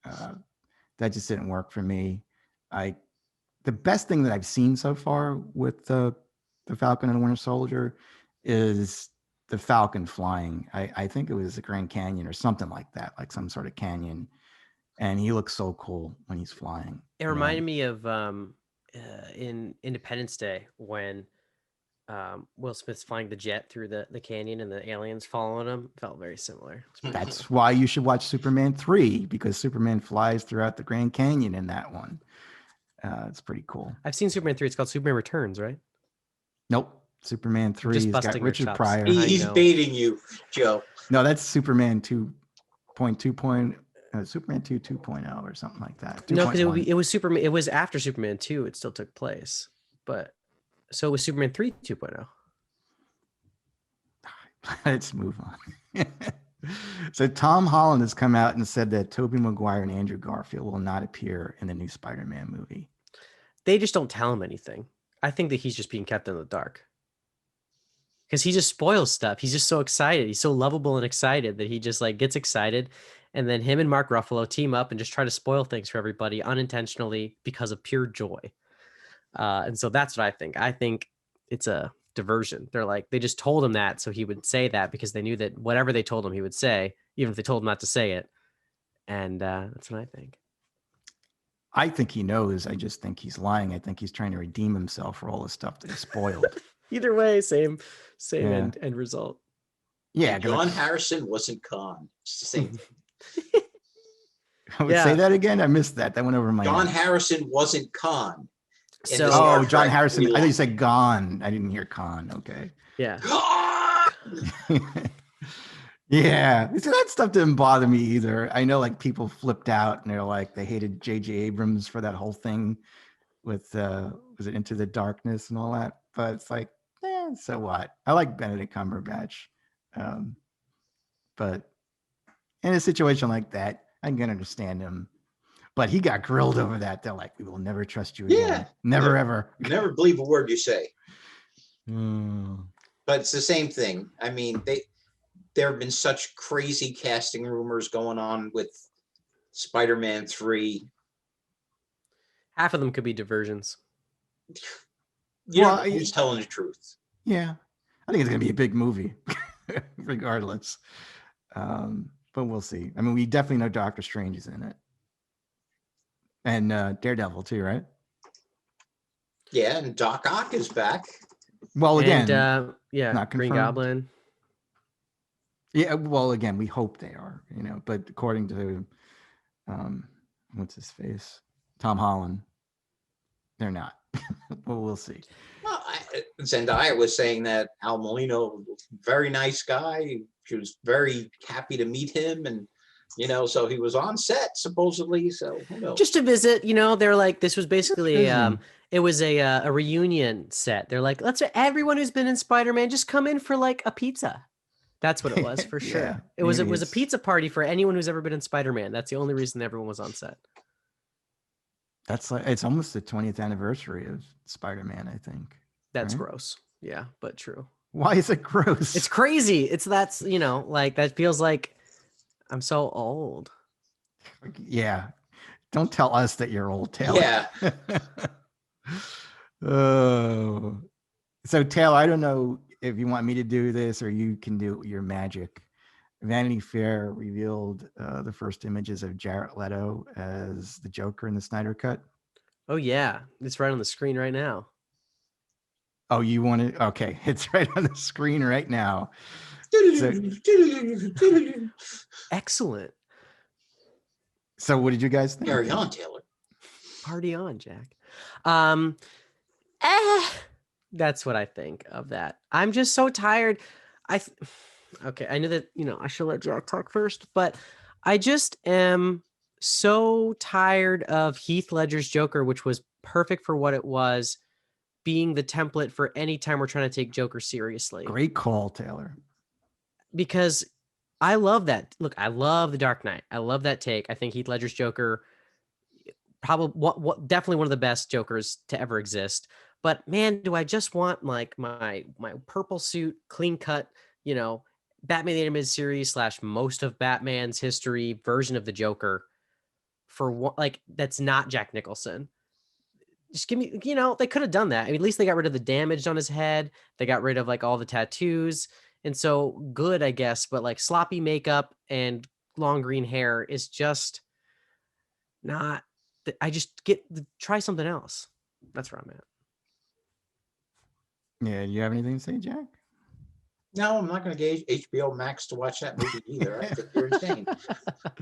That just didn't work for me. The best thing that I've seen so far with the Falcon and the Winter Soldier is the Falcon flying. I think it was the Grand Canyon or something like that, like some sort of canyon. And he looks so cool when he's flying. It reminded me of in Independence Day when Will Smith's flying the jet through the canyon and the aliens following him. Felt very similar. That's why you should watch Superman 3, because Superman flies throughout the Grand Canyon in that one. It's pretty cool. I've seen Superman 3. It's called Superman Returns, right? Nope. Superman 3 has got Richard Pryor. He's baiting you, Joe. No, that's Superman 2.2. Superman 2 2.0 or something like that. No, because it was Superman. It was after Superman 2. It still took place, but so it was Superman 3 2.0. Let's move on. So Tom Holland has come out and said that Tobey Maguire and Andrew Garfield will not appear in the new Spider-Man movie. They just don't tell him anything. I think that he's just being kept in the dark. Because he just spoils stuff. He's just so excited. He's so lovable and excited that he just like gets excited. And then him and Mark Ruffalo team up and just try to spoil things for everybody unintentionally because of pure joy. And so that's what I think. I think it's a diversion. They just told him that so he would say that because they knew that whatever they told him he would say, even if they told him not to say it. And that's what I think. I think he knows. I just think he's lying. I think he's trying to redeem himself for all the stuff that he spoiled. Either way, same end result. Yeah. John Harrison wasn't Khan. It's the same thing. I would say that again. I missed that. That went over my head. John Harrison wasn't Khan. John Harrison. I thought you said gone. I didn't hear Khan. Okay. Yeah. Yeah. See, that stuff didn't bother me either. I know like people flipped out and they're like, they hated J.J. Abrams for that whole thing with, was it Into the Darkness and all that? But it's like, So what? I like Benedict Cumberbatch. But in a situation like that, I can understand him. But he got grilled over that. They're like, we will never trust you again. Never, ever. Never believe a word you say. Mm. But it's the same thing. I mean, there have been such crazy casting rumors going on with Spider-Man 3. Half of them could be diversions. You know who's telling the truth. Yeah. I think it's going to be a big movie, regardless. But we'll see. I mean, we definitely know Doctor Strange is in it. And Daredevil too, right? Yeah, and Doc Ock is back. Well, again, and, not Green Goblin. Yeah, well, again, we hope they are, but according to, what's his face? Tom Holland, they're not. Well, we'll see. Well, Zendaya was saying that Al Molino, very nice guy. She was very happy to meet him, and so he was on set supposedly. So who knows? Just to visit, they're like, this was basically it was a reunion set. They're like, let's everyone who's been in Spider-Man just come in for like a pizza. That's what it was for sure. Yeah, it was a pizza party for anyone who's ever been in Spider-Man. That's the only reason everyone was on set. That's like, it's almost the 20th anniversary of Spider-Man, I think. That's right? Gross. Yeah, but true. Why is it gross? It's crazy. That's like that feels like I'm so old. Yeah. Don't tell us that you're old, Taylor. Yeah. Oh. So Taylor, I don't know if you want me to do this or you can do your magic. Vanity Fair revealed the first images of Jared Leto as the Joker in the Snyder Cut. Oh yeah, it's right on the screen right now. Oh, you want it? Okay, it's right on the screen right now. Excellent. So what did you guys think? Carry on, Taylor. Party on, Jack. That's what I think of that. I'm just so tired. Okay, I knew that, I should let Jack talk first, but I just am so tired of Heath Ledger's Joker, which was perfect for what it was, being the template for any time we're trying to take Joker seriously. Great call, Taylor. Because I love that. Look, I love The Dark Knight. I love that take. I think Heath Ledger's Joker, probably definitely one of the best Jokers to ever exist. But man, do I just want like my purple suit, clean cut, Batman the Animated Series / most of Batman's history version of the Joker for what, like, that's not Jack Nicholson. Just give me, they could have done that. I mean, at least they got rid of the damage on his head. They got rid of like all the tattoos. And so good, I guess, but like sloppy makeup and long green hair is just not, I just try something else. That's where I'm at. Yeah. Do you have anything to say, Jack? No, I'm not going to gauge HBO Max to watch that movie either. I think you're insane.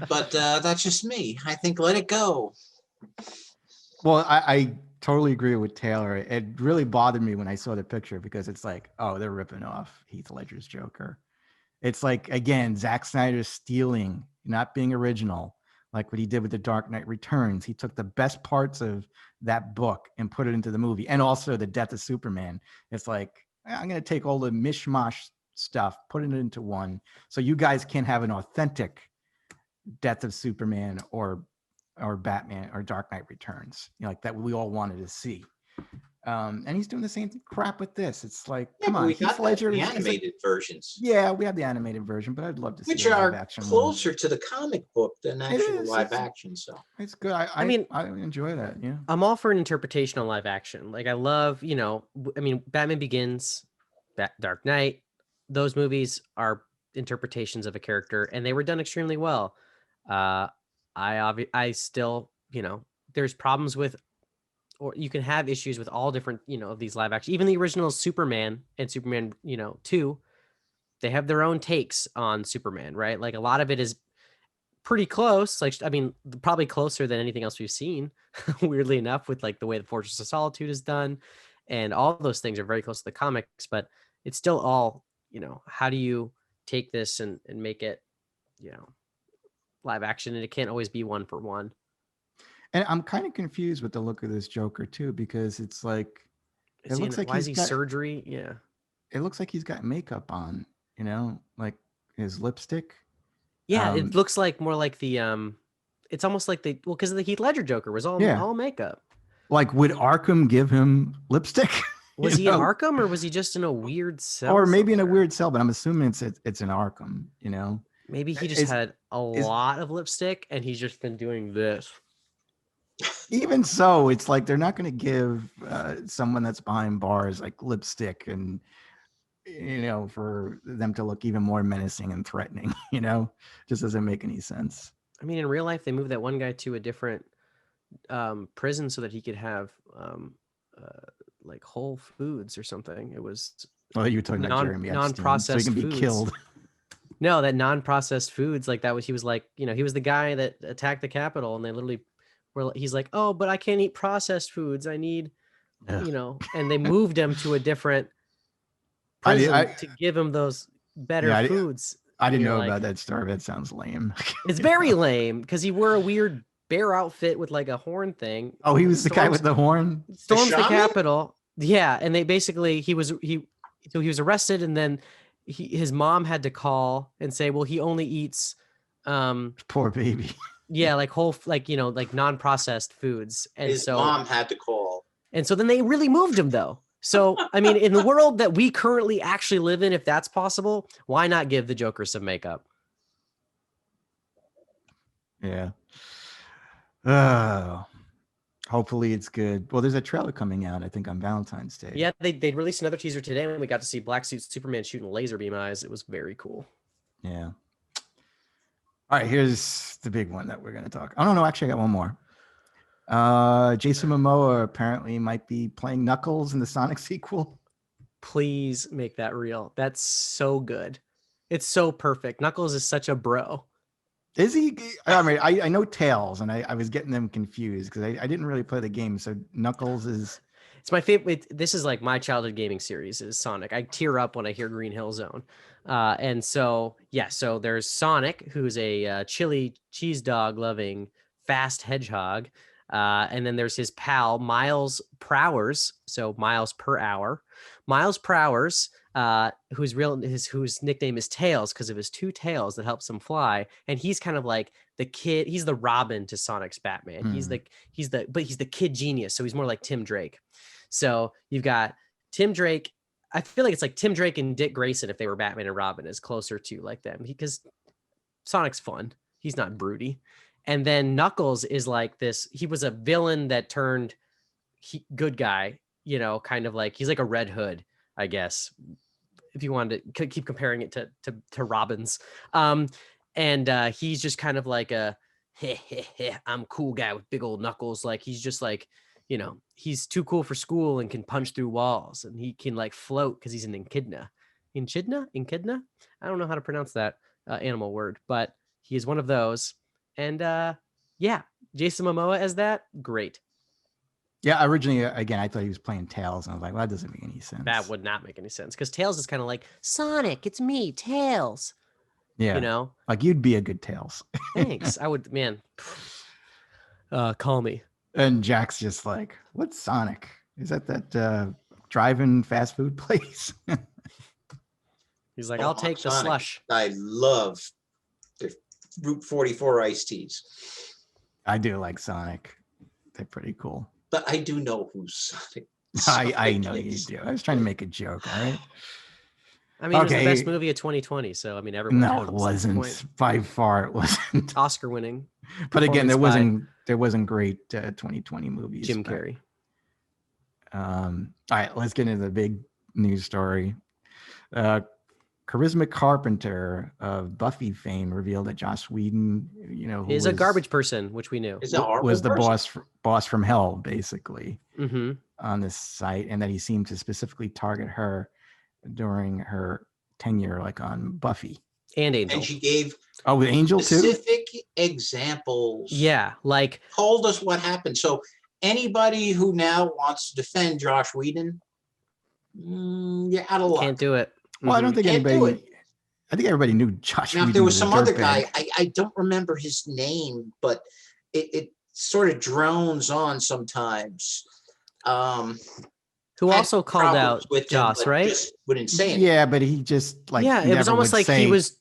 But that's just me. I think let it go. Well, I totally agree with Taylor. It really bothered me when I saw the picture because it's like, oh, they're ripping off Heath Ledger's Joker. It's like, again, Zack Snyder's stealing, not being original, like what he did with The Dark Knight Returns. He took the best parts of that book and put it into the movie, and also The Death of Superman. It's like, I'm going to take all the mishmash stuff, put it into one, so you guys can have an authentic Death of Superman or Batman or Dark Knight Returns, like that we all wanted to see. And he's doing the same crap with this. It's like, come on, Heath Ledger. The animated versions. Yeah, we have the animated version, but I'd love to see which are closer to the comic book than actual live action. So it's good. I mean, I enjoy that. Yeah, I'm all for an interpretation on live action. Like I love, Batman Begins, Dark Knight. Those movies are interpretations of a character, and they were done extremely well. I still, there's problems with, or you can have issues with all different, of these live action, even the original Superman and Superman, 2, they have their own takes on Superman, right? Like a lot of it is pretty close. Like, I mean, probably closer than anything else we've seen, weirdly enough, with like the way the Fortress of Solitude is done. And all those things are very close to the comics, but it's still all, how do you take this and make it, live action? And it can't always be one for one. And I'm kind of confused with the look of this Joker too, because it's like, it looks like why is he surgery? Yeah. it looks like he's got makeup on, like his lipstick. Yeah, it looks like more like the it's almost like because the Heath Ledger Joker was all makeup. Like, would Arkham give him lipstick? Was he in Arkham, or was he just in a weird cell? Or maybe in a weird cell, but I'm assuming it's in Arkham, Maybe he just had a lot of lipstick and he's just been doing this. Even so, it's like they're not going to give someone that's behind bars like lipstick and, for them to look even more menacing and threatening, just doesn't make any sense. I mean, in real life, they moved that one guy to a different prison so that he could have like Whole Foods or something. It was you were talking about Jeremy Epstein, non-processed so he can be killed. No, that non-processed foods, like he was like, he was the guy that attacked the Capitol, and they literally he's like, oh, but I can't eat processed foods. I need, and they moved him to a different prison to give him those better foods. I didn't know about that story. That sounds lame. It's very lame because he wore a weird bear outfit with like a horn thing. Oh, he was the guy with the horn? Storms the Capitol. Yeah. And they basically, he was arrested, and then his mom had to call and say, well, he only eats poor baby. Yeah, like whole, like non-processed foods. And his mom had to call. And so then they really moved him, though. So, I mean, in the world that we currently actually live in, if that's possible, why not give the Joker some makeup? Yeah. Hopefully it's good. Well, there's a trailer coming out, I think, on Valentine's Day. Yeah, they released another teaser today, and we got to see Black Suit Superman shooting laser beam eyes. It was very cool. Yeah. All right, here's the big one that we're going to talk. I don't know. Actually, I got one more. Jason Momoa apparently might be playing Knuckles in the Sonic sequel. Please make that real. That's so good. It's so perfect. Knuckles is such a bro. Is he? I mean, I know Tails, and I was getting them confused because I didn't really play the game. So Knuckles is... It's my favorite. This is like my childhood gaming series is Sonic. I tear up when I hear Green Hill Zone. And so, yeah, so there's Sonic, who's a chili cheese dog loving fast hedgehog. And then there's his pal, Miles Prowers. So Miles per hour. Miles Prowers, whose nickname is Tails because of his two tails that helps him fly. And he's kind of like the kid. He's the Robin to Sonic's Batman. He's the kid genius. So he's more like Tim Drake. So you've got Tim Drake. I feel like it's like Tim Drake and Dick Grayson if they were Batman and Robin is closer to like them because Sonic's fun. He's not broody. And then Knuckles is like this. He was a villain that turned good guy, kind of like he's like a Red Hood, I guess, if you wanted to keep comparing it to Robin's. And he's just kind of like a, I'm a cool guy with big old knuckles. Like he's just like, he's too cool for school and can punch through walls, and he can like float because he's an echidna. Echidna? I don't know how to pronounce that animal word, but he is one of those. And yeah, Jason Momoa as that, great. Yeah, originally, again, I thought he was playing Tails, and I was like, well, that doesn't make any sense. That would not make any sense because Tails is kind of like Sonic. It's me, Tails. Yeah, like you'd be a good Tails. Thanks. I would, man. Call me. And Jack's just like, what's Sonic? Is that drive-in fast food place? He's like, I'll take the slush. I love the Route 44 iced teas. I do like Sonic. They're pretty cool. But I do know who's Sonic. I know you do. I was trying to make a joke, all right? I mean, It was the best movie of 2020, so I mean, everyone. No, it wasn't. By far, it wasn't. Oscar winning. But again, there wasn't great 2020 movies. Jim Carrey. All right, let's get into the big news story. Charisma Carpenter of Buffy fame revealed that Joss Whedon, who is a garbage person, which we knew. Was the boss from hell, basically, on this site, and that he seemed to specifically target her during her tenure, like on Buffy. And Angel. And she gave Angel specific too? examples. Yeah, like told us what happened. So anybody who now wants to defend Joss Whedon, you're out of luck. Can't do it. Well, I don't think anybody. I think everybody knew Joss Whedon. Now, if there was some other guy, I don't remember his name, but it sort of drones on sometimes. who had also called problems out with him, Joss, but right? just wouldn't say anything. Yeah, but he just like Yeah, it was never almost would like say, he was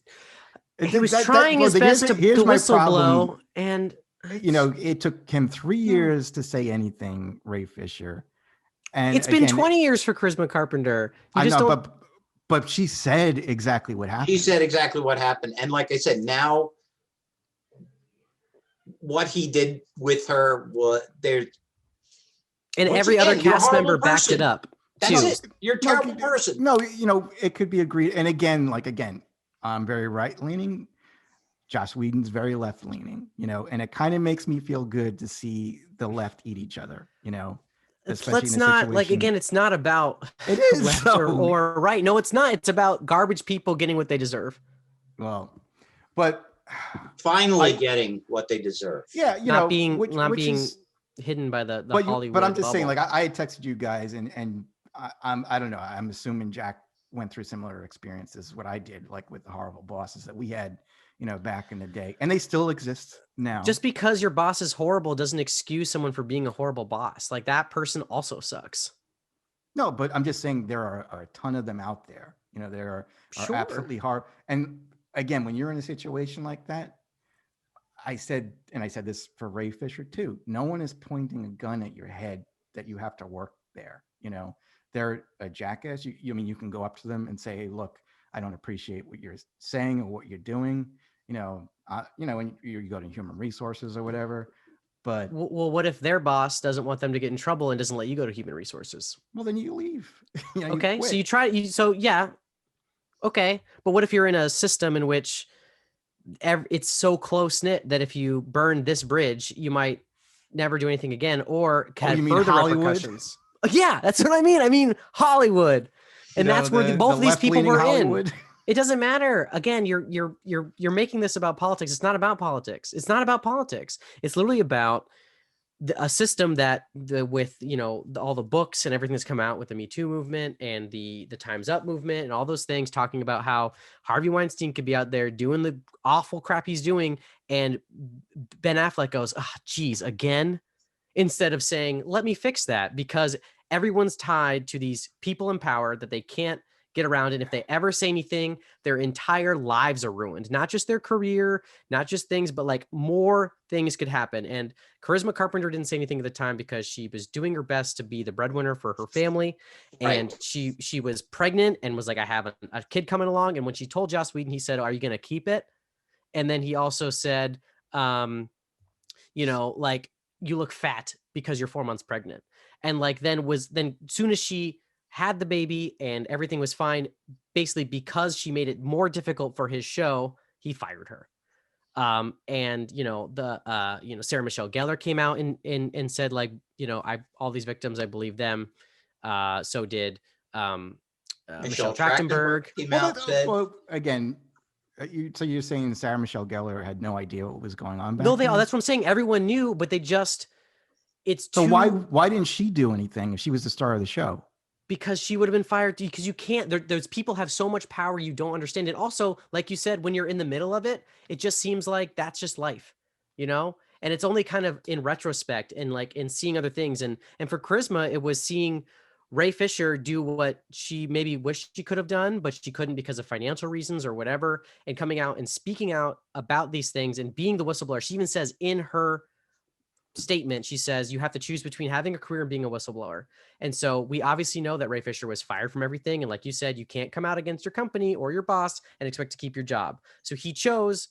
trying well, his best to here's my whistle problem. blow, and You know, it took him 3 years to say anything, Ray Fisher. And it's been again, 20 years for Charisma Carpenter. You I just know, don't. but she said exactly what happened. She said exactly what happened. And like I said, now what he did with her, there. And once every again, other you're a cast horrible member backed person. it up. That's too. it. You're a terrible person. No, you know, it could be agreed. And again, I'm very right leaning. Joss Whedon's very left leaning, you know, and it kind of makes me feel good to see the left eat each other, you know. Let's not, like, again, it's not about it is left so. or right. No, it's not. It's about garbage people getting what they deserve. Well, but finally getting what they deserve. Yeah, you not know, being which being is hidden by the but Hollywood. But I'm just bubble. saying, like, I had texted you guys, and I don't know. I'm assuming Jack went through similar experiences what I did, like with the horrible bosses that we had, you know, back in the day, and they still exist now. Just because your boss is horrible doesn't excuse someone for being a horrible boss. Like, that person also sucks. No, but I'm just saying there are a ton of them out there. You know, there are absolutely hard. And again, when you're in a situation like that, I said this for Ray Fisher too, no one is pointing a gun at your head that you have to work there. You know, they're a jackass. I mean, you can go up to them and say, hey, look, I don't appreciate what you're saying or what you're doing. You know, when you go to human resources or whatever. But well, what if their boss doesn't want them to get in trouble and doesn't let you go to human resources? Well, then you leave. Okay, so you try. Yeah, okay. But what if you're in a system in which it's so close knit that if you burn this bridge, you might never do anything again, or have further repercussions? Yeah, that's what I mean. I mean Hollywood, and that's where both these people were Hollywood. In. It doesn't matter. Again, you're making this about politics. It's not about politics. It's not about politics. It's literally about a system that with, you know, all the books and everything that's come out with the Me Too movement and the Time's Up movement and all those things, talking about how Harvey Weinstein could be out there doing the awful crap he's doing, and Ben Affleck goes, "Oh, geez, again," instead of saying, "Let me fix that," because everyone's tied to these people in power that they can't get around. And if they ever say anything, their entire lives are ruined, not just their career, not just things, but like more things could happen. And Charisma Carpenter didn't say anything at the time because she was doing her best to be the breadwinner for her family. And she was pregnant and was like, I have a kid coming along. And when she told Joss Whedon, he said, "Are you going to keep it?" And then he also said, you know, like, "You look fat because you're 4 months pregnant." And like, then soon as she had the baby and everything was fine, basically because she made it more difficult for his show, he fired her. And you know, Sarah Michelle Gellar came out and said, like, you know, all these victims, I believe them. So did Michelle Trachtenberg. Well, again, so you're saying Sarah Michelle Gellar had no idea what was going on back No, then? that's what I'm saying. Everyone knew, but they just, so why didn't she do anything if she was the star of the show? Because she would have been fired, because you can't, those people have so much power you don't understand it. Also, like you said, when you're in the middle of it, it just seems like that's just life, you know? And it's only kind of in retrospect and like in seeing other things. And for Charisma, it was seeing Ray Fisher do what she maybe wished she could have done, but she couldn't because of financial reasons or whatever, and coming out and speaking out about these things and being the whistleblower. She even says in her statement, she says, you have to choose between having a career and being a whistleblower. And so we obviously know that Ray Fisher was fired from everything. And like you said, you can't come out against your company or your boss and expect to keep your job. So he chose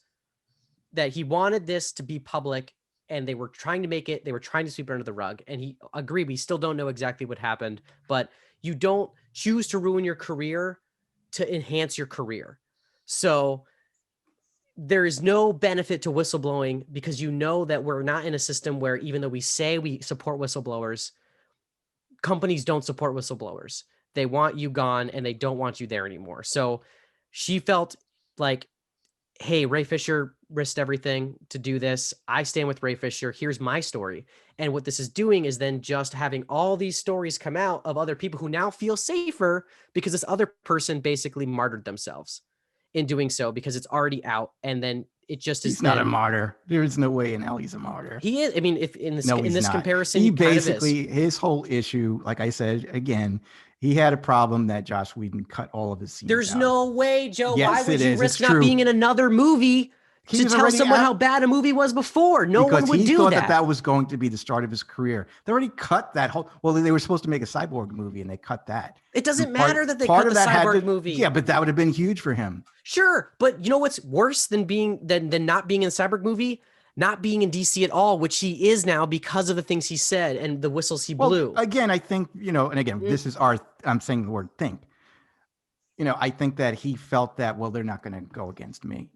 that he wanted this to be public, and they were trying to sweep it under the rug. And he agreed. We still don't know exactly what happened, but you don't choose to ruin your career to enhance your career. So there is no benefit to whistleblowing, because you know that we're not in a system where, even though we say we support whistleblowers, companies don't support whistleblowers. They want you gone and they don't want you there anymore. So she felt like, hey, Ray Fisher risked everything to do this. I stand with Ray Fisher. Here's my story. And what this is doing is then just having all these stories come out of other people who now feel safer because this other person basically martyred themselves in doing so, because it's already out. And then it just He's is. not a martyr. There is no way in hell he's a martyr. He is. I mean, if in this not. comparison, he kind of basically his whole issue, like I said again, he had a problem that Joss Whedon cut all of his scenes. There's out. no way, Joe. Yes, Why would you risk it's not true. being in another movie to tell someone how bad a movie was before? No one would do that. Because he thought that was going to be the start of his career. They already cut that whole. Well, they were supposed to make a Cyborg movie, and they cut that. It doesn't matter that they cut the Cyborg movie. Yeah, but that would have been huge for him. Sure, but you know what's worse than not being in the Cyborg movie? Not being in DC at all, which he is now because of the things he said and the whistles he blew. Again, I think, and again, this is I'm saying the word think. I think that he felt that, well, they're not going to go against me.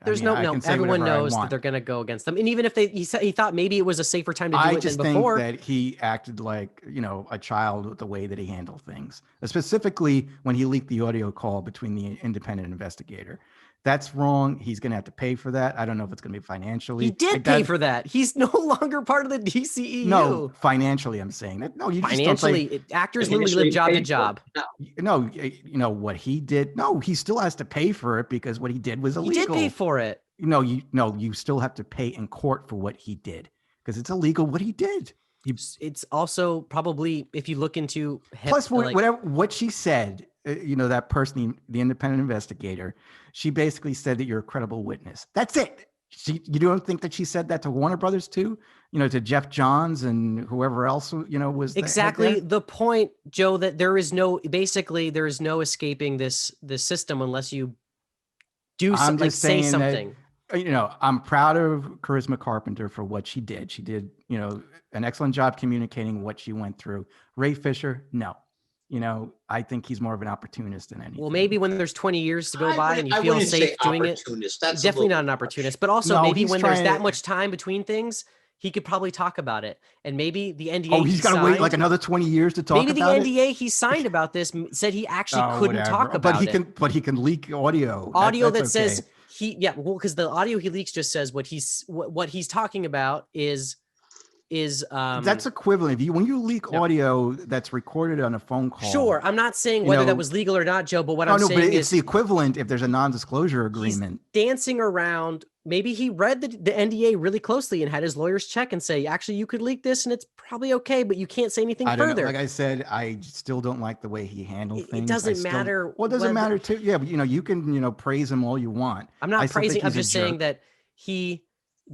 There's no, everyone knows that they're going to go against them. And even if he thought maybe it was a safer time to do it than before. I just think that he acted like, a child with the way that he handled things, specifically when he leaked the audio call between the independent investigator. That's wrong. He's going to have to pay for that. I don't know if it's going to be financially. He did pay for that. He's no longer part of the DCEU. No, financially, I'm saying that. No, you financially, just don't actors literally live job to job. No, what he did. No, he still has to pay for it because what he did was illegal. He did pay for it. You still have to pay in court for what he did because it's illegal what he did. It's also probably, if you look into plus what she said, that person, the independent investigator, she basically said that you're a credible witness. That's it. You don't think that she said that to Warner Brothers too? To Jeff Johns and whoever else, was exactly the point, Joe, that there is no escaping this system unless you do something, say something. I'm proud of Charisma Carpenter for what she did. She did, an excellent job communicating what she went through. Ray Fisher, no. I think he's more of an opportunist than anything. Well, maybe when there's 20 years to go by and you feel safe doing it, that's definitely not an opportunist. But also maybe when there's that much time between things, he could probably talk about it. And maybe the NDA. Oh, he's got to wait like another 20 years to talk about it. Maybe the NDA he signed about this said he actually couldn't talk about it. But he can leak audio. That says because the audio he leaks just says what he's talking about is that's equivalent. When you leak audio that's recorded on a phone call. Sure, I'm not saying whether that was legal or not, Joe, but what I'm saying is it's the equivalent if there's a non-disclosure agreement. He's dancing around. Maybe he read the NDA really closely and had his lawyers check and say, actually, you could leak this and it's probably okay, but you can't say anything further. Like I said, I still don't like the way he handled things. It doesn't matter. Well, it doesn't matter too. Yeah, but you can praise him all you want. I'm not praising. I'm just saying that he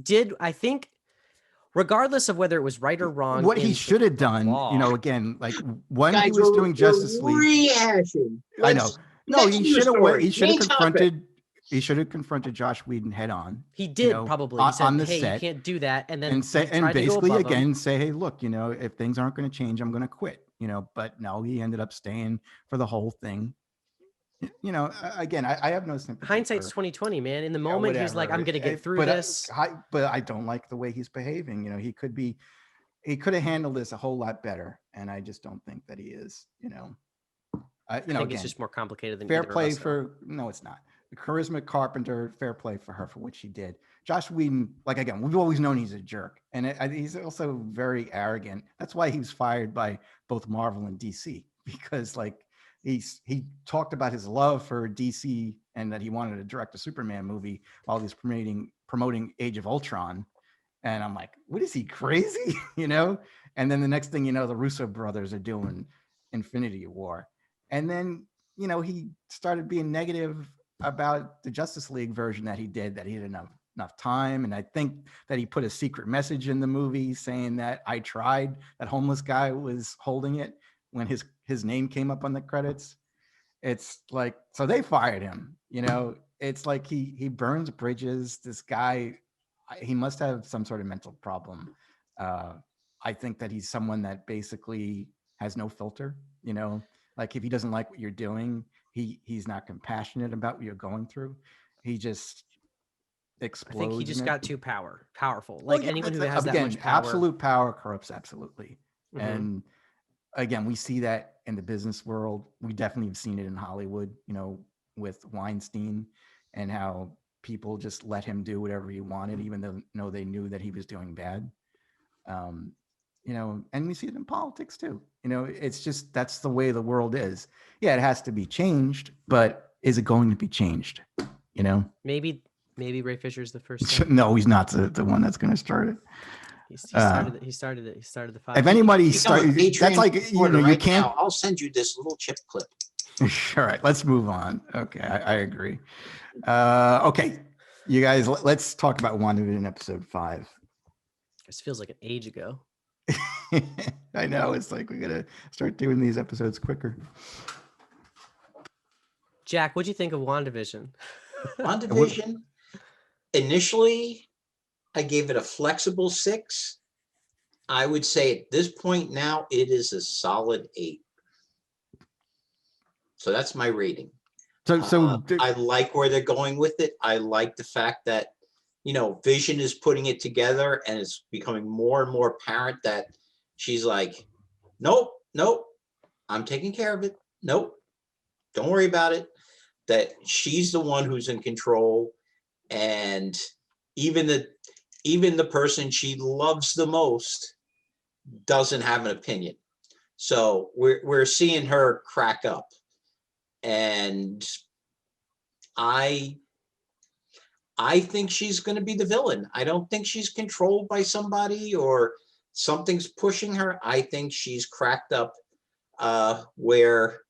did. I think, regardless of whether it was right or wrong, what he should have done, again, like when he was doing Justice League. I know. No, he should have confronted. He should have confronted Joss Whedon head on. He did probably. He said, on the set, you can't do that, and then basically again say, hey, look, if things aren't going to change, I'm going to quit. But no, he ended up staying for the whole thing. Again, I have no sympathy. Hindsight's 2020, man. In the moment, he's like, I'm going to get through this. But I don't like the way he's behaving. He could have handled this a whole lot better, and I just don't think that he is. I think it's just more complicated than fair play for. No, it's not. Charisma Carpenter, fair play for her for what she did. Joss Whedon, like again, we've always known he's a jerk, and he's also very arrogant. That's why he was fired by both Marvel and DC, because he talked about his love for DC and that he wanted to direct a Superman movie while he's promoting Age of Ultron, and I'm like, what is he, crazy? And then the next thing the Russo brothers are doing Infinity War, and then he started being negative about the Justice League version that he did, that he had enough time. And I think that he put a secret message in the movie saying that I tried, that homeless guy was holding it when his name came up on the credits. It's like, so they fired him, it's like he burns bridges. This guy, he must have some sort of mental problem. I think that he's someone that basically has no filter, like if he doesn't like what you're doing, he's not compassionate about what you're going through. He just explodes. I think he just got too powerful. Like anyone who has that much power. Absolute power corrupts absolutely. Mm-hmm. And again, we see that in the business world. We definitely have seen it in Hollywood, with Weinstein, and how people just let him do whatever he wanted, even though they knew that he was doing bad. And we see it in politics too. It's just, that's the way the world is. Yeah, it has to be changed, but is it going to be changed? Maybe Maybe Ray Fisher's the first. No, he's not the one that's going to start it. He started it. He started the 5. If anybody started, that's like, you know, you can't. Now, I'll send you this little chip clip. All right, let's move on. Okay, I agree. Okay, you guys, let's talk about WandaVision episode 5. This feels like an age ago. I know, it's like we gotta start doing these episodes quicker. Jack, what'd you think of WandaVision? WandaVision, initially, I gave it a flexible 6. I would say at this point now, it is a solid 8. So that's my rating. So I like where they're going with it. I like the fact that, you know, Vision is putting it together, and it's becoming more and more apparent that she's like, nope, I'm taking care of it. Nope, don't worry about it. That she's the one who's in control, and even the person she loves the most doesn't have an opinion. So we're seeing her crack up, and I think she's going to be the villain. I don't think she's controlled by somebody or something's pushing her. I think she's cracked up where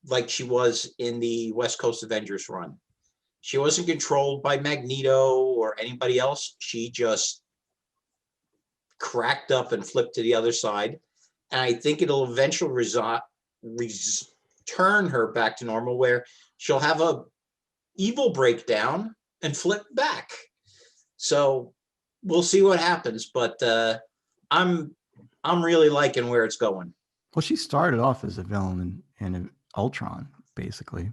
like she was in the West Coast Avengers run. She wasn't controlled by Magneto or anybody else. She just cracked up and flipped to the other side. And I think it'll eventually return her back to normal, where she'll have a evil breakdown and flip back. So we'll see what happens, but I'm really liking where it's going. Well, she started off as a villain in Ultron, basically.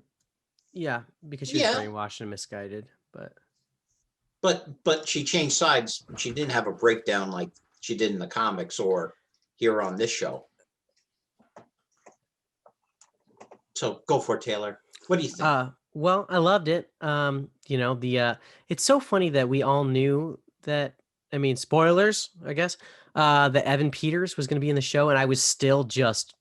Yeah, because she was brainwashed and misguided, but she changed sides. She didn't have a breakdown like she did in the comics or here on this show. So go for it, Taylor. What do you think? Well, I loved it. You know, it's so funny that we all knew that, I mean, spoilers, I guess, that Evan Peters was going to be in the show, and I was still just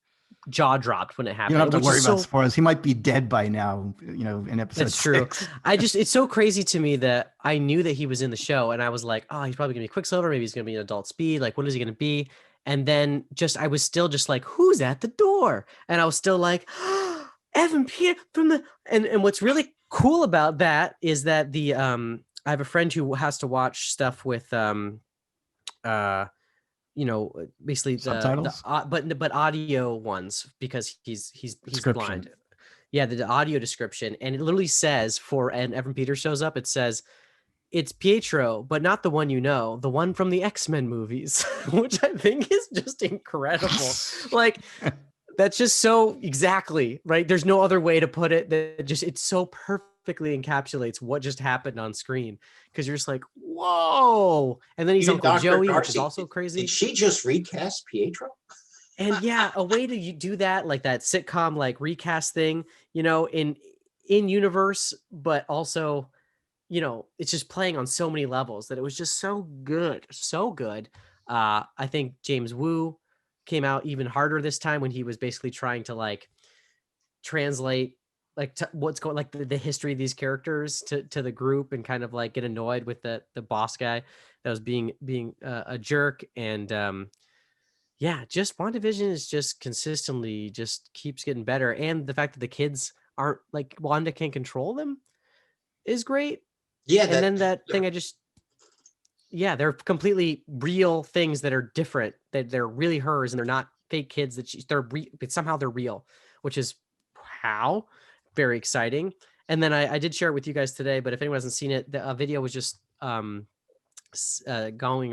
jaw dropped when it happened. You don't have to worry about spoilers. He might be dead by now, you know, in episode 6. True. It's so crazy to me that I knew that he was in the show, and I was like, oh, he's probably gonna be Quicksilver. Maybe he's gonna be an Adult Speed. Like, what is he gonna be? And then I was still just like, who's at the door? And I was still like, oh, Evan Peters from the, and what's really cool about that is that I have a friend who has to watch stuff with, you know, basically subtitles, but audio ones, because he's blind. Yeah, the audio description, and it literally says, for and Evan Peters shows up, it says it's Pietro, but not the one you know, the one from the X-Men movies, which I think is just incredible. Like, that's just so exactly right. There's no other way to put it. That just, it so perfectly encapsulates what just happened on screen, because you're just like, whoa. And then he's Even Uncle Dr. Joey, Darcy, which is also crazy. Did she just recast Pietro? And yeah, a way to do that, like that sitcom like recast thing, you know, in universe, but also, you know, it's just playing on so many levels that it was just so good, so good. I think James Woo came out even harder this time, when he was basically trying to like translate like what's going, like the history of these characters to the group, and kind of like get annoyed with the boss guy that was being a jerk. And yeah, just WandaVision is just consistently just keeps getting better. And the fact that the kids aren't like, Wanda can't control them is great. Yeah. And then that thing they're completely real things that are different, that they're really hers, and they're not fake kids, but somehow they're real, which is very exciting. And then I did share it with you guys today, but if anyone hasn't seen it, the video was just going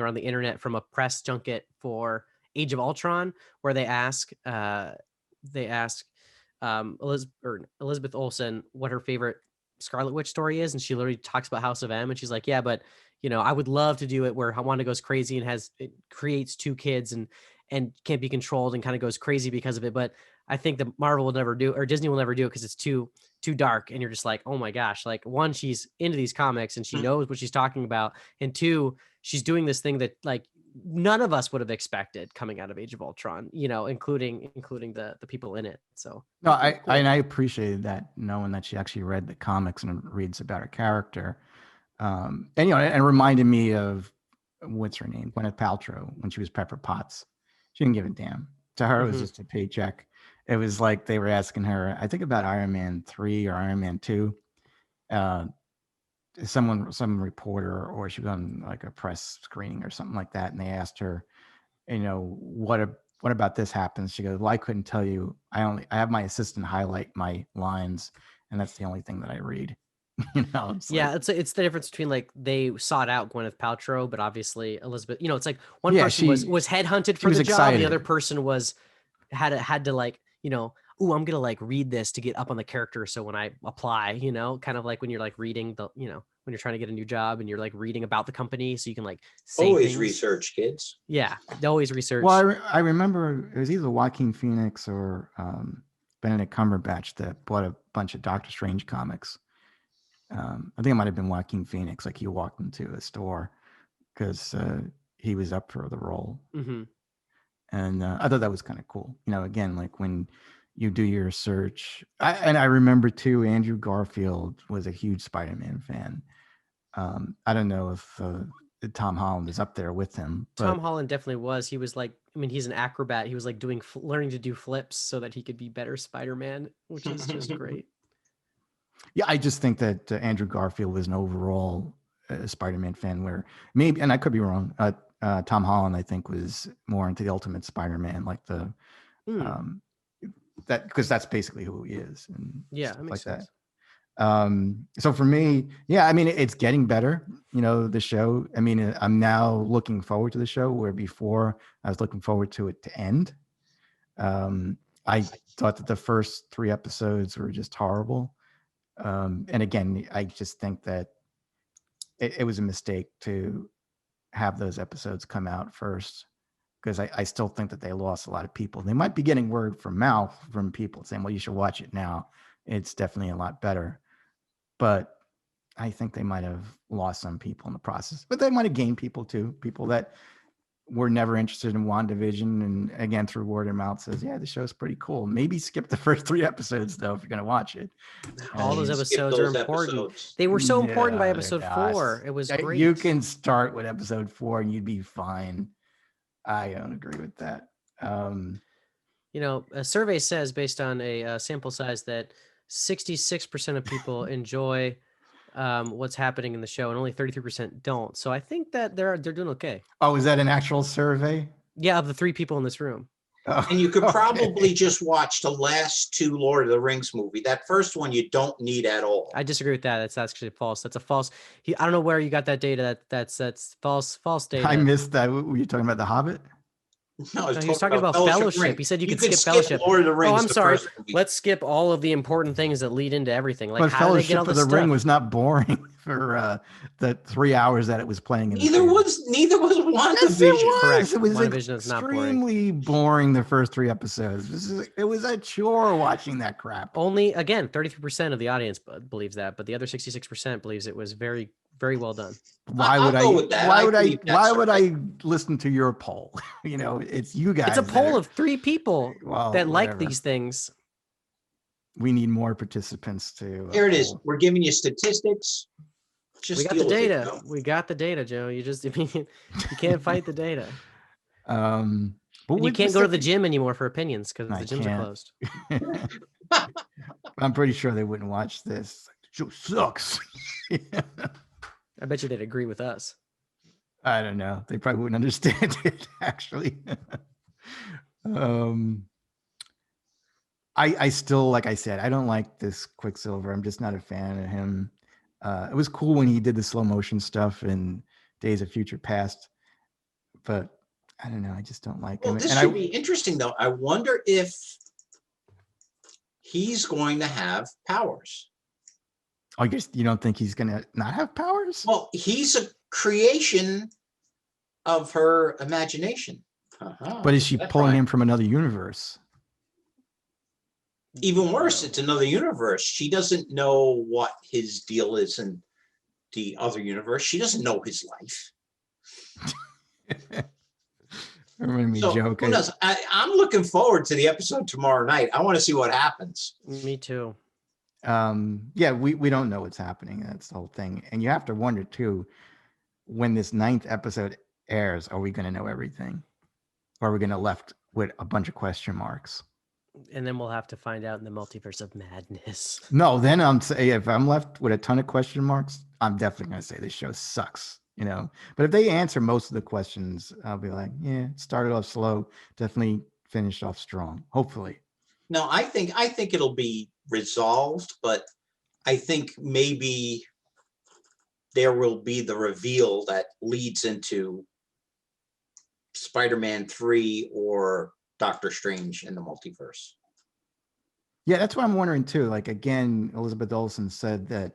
around the internet from a press junket for Age of Ultron, where they ask Elizabeth Olsen what her favorite Scarlet Witch story is, and she literally talks about House of M, and she's like, yeah, but you know, I would love to do it where Wanda goes crazy and it creates 2 kids and can't be controlled and kind of goes crazy because of it. But I think that Marvel will never do, or Disney will never do it, because it's too dark. And you're just like, oh my gosh, like, 1, she's into these comics and she knows what she's talking about, and 2, she's doing this thing that like none of us would have expected coming out of Age of Ultron, including the people in it. So no, I appreciated that, knowing that she actually read the comics and reads about her character. And it reminded me of, what's her name, Gwyneth Paltrow, when she was Pepper Potts. She didn't give a damn. To her, it was just a paycheck. It was like they were asking her, I think about Iron Man 3 or Iron Man 2. Some reporter, or she was on like a press screening or something like that, and they asked her, what about this happens? She goes, well, I couldn't tell you. I have my assistant highlight my lines, and that's the only thing that I read. It's the difference between, like, they sought out Gwyneth Paltrow, but obviously Elizabeth, it's like one person was headhunted for the job, excited. The other person had to like, I'm gonna like read this to get up on the character, so when I apply, kind of like when you're like reading the, when you're trying to get a new job and you're like reading about the company, so you can like say always things. Research, kids. Yeah, they always research. Well, I remember it was either Joaquin Phoenix or Benedict Cumberbatch that bought a bunch of Doctor Strange comics. I think it might have been Joaquin Phoenix. Like, he walked into a store because he was up for the role. Mm-hmm. And I thought that was kind of cool. Again, like when you do your search, I remember too, Andrew Garfield was a huge Spider-Man fan. I don't know if Tom Holland is up there with him. Tom Holland definitely was. He was like, he's an acrobat. He was like learning to do flips so that he could be better Spider-Man, which is just great. Yeah, I just think that Andrew Garfield was an overall Spider-Man fan, where maybe, and I could be wrong, Tom Holland, I think, was more into the Ultimate Spider-Man, like that, because that's basically who he is. And yeah, that makes sense. That. So for me, yeah, it's getting better, the show. I'm now looking forward to the show, where before I was looking forward to it to end. I thought that the first 3 episodes were just horrible. And again, I just think that it was a mistake to have those episodes come out first, because I still think that they lost a lot of people. They might be getting word from mouth from people saying, well, you should watch it now. It's definitely a lot better. But I think they might have lost some people in the process, but they might have gained people too. People that were never interested in WandaVision, and again, through word of mouth, says, yeah, the show's pretty cool. Maybe skip the first 3 episodes though, if you're going to watch it. All those episodes are important. They were so important by episode 4. It was great. You can start with episode 4 and you'd be fine. I don't agree with that. A survey says, based on a sample size, that 66% of people enjoy what's happening in the show, and only 33% don't. So I think that they're doing okay. Oh, is that an actual survey? Yeah, of the 3 people in this room. Oh, and you could probably just watch the last 2 Lord of the Rings movie. That first one you don't need at all. I disagree with that. That's actually false. That's a false. I don't know where you got that data. That's false data. I missed that. Were you talking about The Hobbit? No, he was talking about Fellowship. He said you could skip Fellowship. Lord of the Rings, I'm sorry. Let's skip all of the important things that lead into everything. Like, but how do they get all Fellowship this of the Ring stuff? was not boring for the 3 hours that it was playing. Neither was WandaVision. Yes, it was. Correct. It was WandaVision is not extremely boring the first 3 episodes. It was a chore watching that crap. Only, again, 33% of the audience believes that, but the other 66% believes it was very, very well done. Why would I listen to your poll? It's you guys. It's a poll of 3 people that like whatever. these things. We need more participants to. Here it is. We're giving you statistics. We got the data. We got the data, Joe. You can't fight the data. But you can't go to the gym anymore for opinions because the gyms are closed. I'm pretty sure they wouldn't watch this. Joe sucks. I bet you they'd agree with us. I don't know. They probably wouldn't understand it, actually. I still, like I said, I don't like this Quicksilver. I'm just not a fan of him. It was cool when he did the slow motion stuff in Days of Future Past, but I don't know. I just don't like him. This should be interesting, though. I wonder if he's going to have powers. I guess you don't think he's going to not have powers? Well, he's a creation of her imagination. But is she pulling him from another universe? Even worse, it's another universe. She doesn't know what his deal is in the other universe. She doesn't know his life. I'm gonna be So joking. who knows? I'm looking forward to the episode tomorrow night. I want to see what happens. Me too. Yeah, we don't know what's happening. That's the whole thing. And you have to wonder too, when this 9th episode airs, are we going to know everything? Or are we going to left with a bunch of question marks? And then we'll have to find out in the multiverse of madness. No, then I'm saying if I'm left with a ton of question marks, I'm definitely going to say this show sucks, you know. But if they answer most of the questions, I'll be like, yeah, it started off slow, definitely finished off strong. Hopefully. No, I think it'll be resolved, but I think maybe there will be the reveal that leads into Spider-Man 3 or Doctor Strange in the multiverse. Yeah, that's what I'm wondering too. Like again, Elizabeth Olsen said that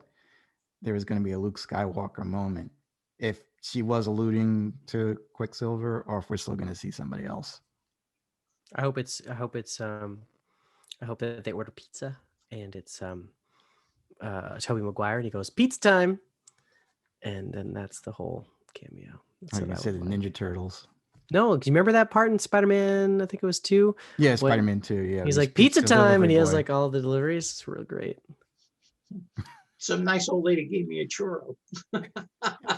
there was going to be a Luke Skywalker moment. If she was alluding to Quicksilver, or if we're still going to see somebody else. I hope that they order pizza and it's Tobey Maguire and he goes, "Pizza time." And then that's the whole cameo. Like you said, the Ninja Turtles. No, do you remember that part in Spider-Man? I think it was 2. Yeah, Spider-Man 2. Yeah, he's like pizza time, and he has like all the deliveries. It's real great. Some nice old lady gave me a churro.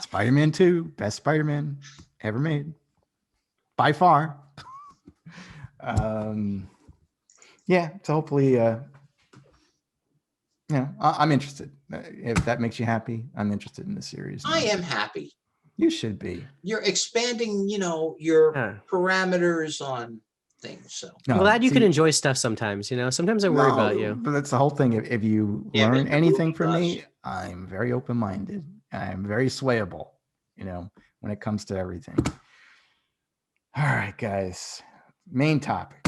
Spider-Man 2, best Spider-Man ever made, by far. Yeah, so hopefully, I'm interested. If that makes you happy, I'm interested in the series. I am happy. You should be. You're expanding, your parameters on things. So I'm glad you can enjoy stuff sometimes. Sometimes I worry about you. But that's the whole thing. If you learn anything from me, I'm very open-minded. I'm very swayable, when it comes to everything. All right, guys. Main topic.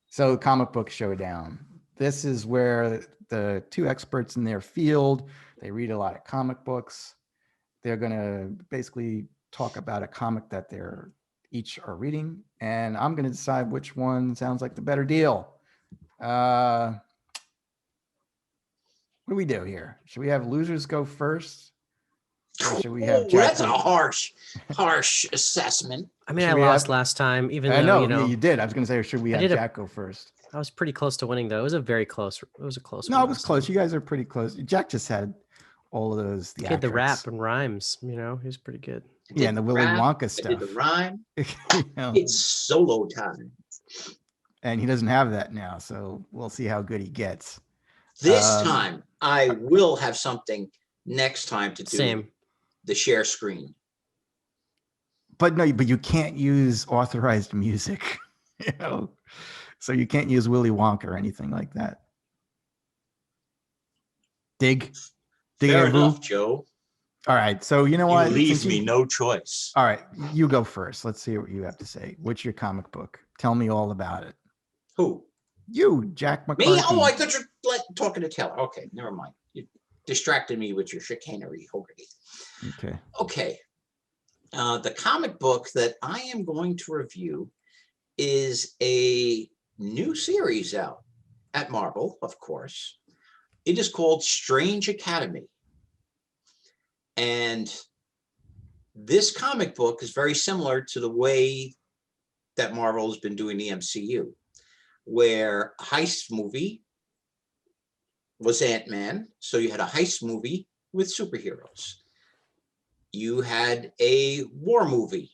So comic book showdown. This is where the two experts in their field, they read a lot of comic books. They're going to basically talk about a comic that they're each are reading, and I'm going to decide which one sounds like the better deal. What do we do here? Should we have losers go first? Or should we have that's a harsh assessment. I mean, I lost last time, even though you did. I was going to say, or should we have Jack go first? I was pretty close to winning, though. It was a close one. No, it was close. You guys are pretty close. Jack just had all of those. He had the rap and rhymes. He was pretty good. Yeah, and the Willy Wonka stuff. I did the rhyme. It's solo time. And he doesn't have that now, so we'll see how good he gets. This time, I will have something next time to do. Same. The share screen. But you can't use authorized music, so you can't use Willy Wonka or anything like that. Dig Fair enough, Joe. All right, so you know what? Leaves me no choice. All right, you go first. Let's see what you have to say. What's your comic book? Tell me all about it. Who? You, Jack McCarthy. Me? Oh, I thought you were talking to Taylor. Okay, never mind. You distracted me with your chicanery, Hogarty. Okay. The comic book that I am going to review is a new series out at Marvel, of course. It is called Strange Academy. And this comic book is very similar to the way that Marvel has been doing the MCU, where a heist movie was Ant-Man. So you had a heist movie with superheroes. You had a war movie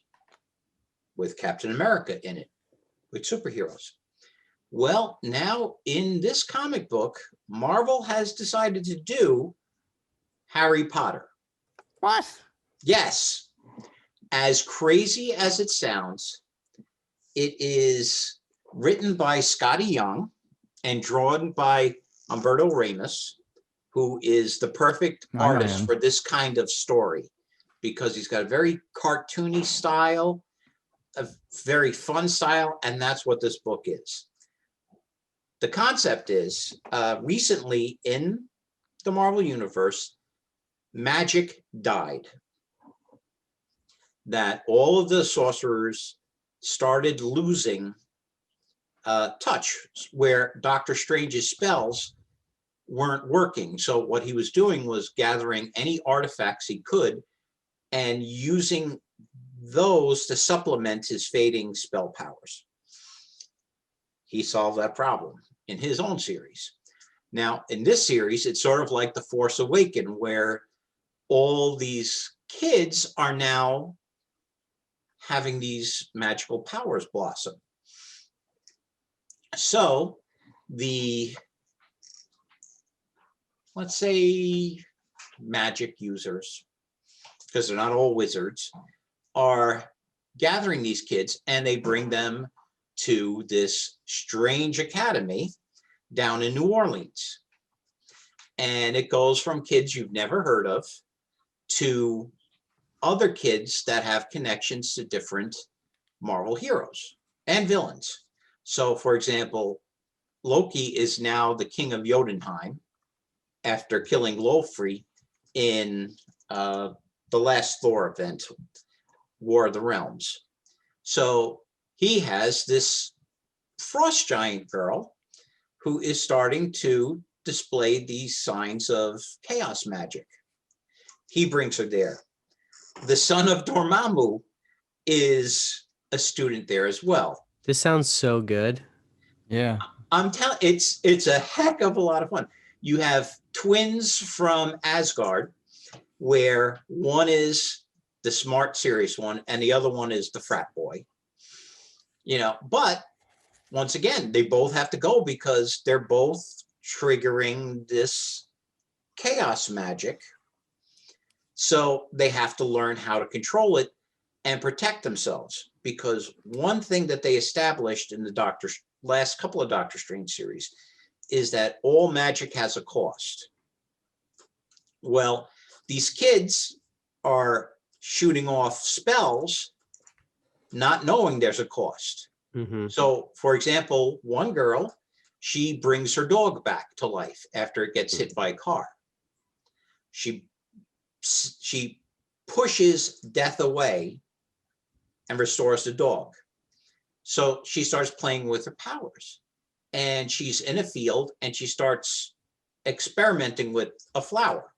with Captain America in it, with superheroes. Well, now in this comic book, Marvel has decided to do Harry Potter. What? Yes. As crazy as it sounds, it is written by Scotty Young and drawn by Humberto Ramos, who is the perfect artist for this kind of story, because he's got a very cartoony style, a very fun style, and that's what this book is. The concept is, recently in the Marvel Universe, magic died. That all of the sorcerers started losing touch, where Doctor Strange's spells weren't working. So what he was doing was gathering any artifacts he could and using those to supplement his fading spell powers. He solved that problem in his own series. Now, in this series, it's sort of like The Force Awakens, where all these kids are now having these magical powers blossom. So the, let's say, magic users, because they're not all wizards, are gathering these kids, and they bring them to this strange academy down in New Orleans. And it goes from kids you've never heard of to other kids that have connections to different Marvel heroes and villains. So, for example, Loki is now the king of Jotunheim after killing Lofri in the last Thor event, War of the Realms. So he has this frost giant girl who is starting to display these signs of chaos magic. He brings her there. The son of Dormammu is a student there as well. This sounds so good. Yeah. I'm telling, it's a heck of a lot of fun. You have twins from Asgard, where one is the smart, serious one, and the other one is the frat boy. You know, but once again, they both have to go because they're both triggering this chaos magic. So they have to learn how to control it and protect themselves. Because one thing that they established in the last couple of Doctor Strange series is that all magic has a cost. Well, these kids are shooting off spells, not knowing there's a cost. Mm-hmm. So, for example, one girl, she brings her dog back to life after it gets hit by a car. She pushes death away and restores the dog. So she starts playing with her powers, and she's in a field and she starts experimenting with a flower.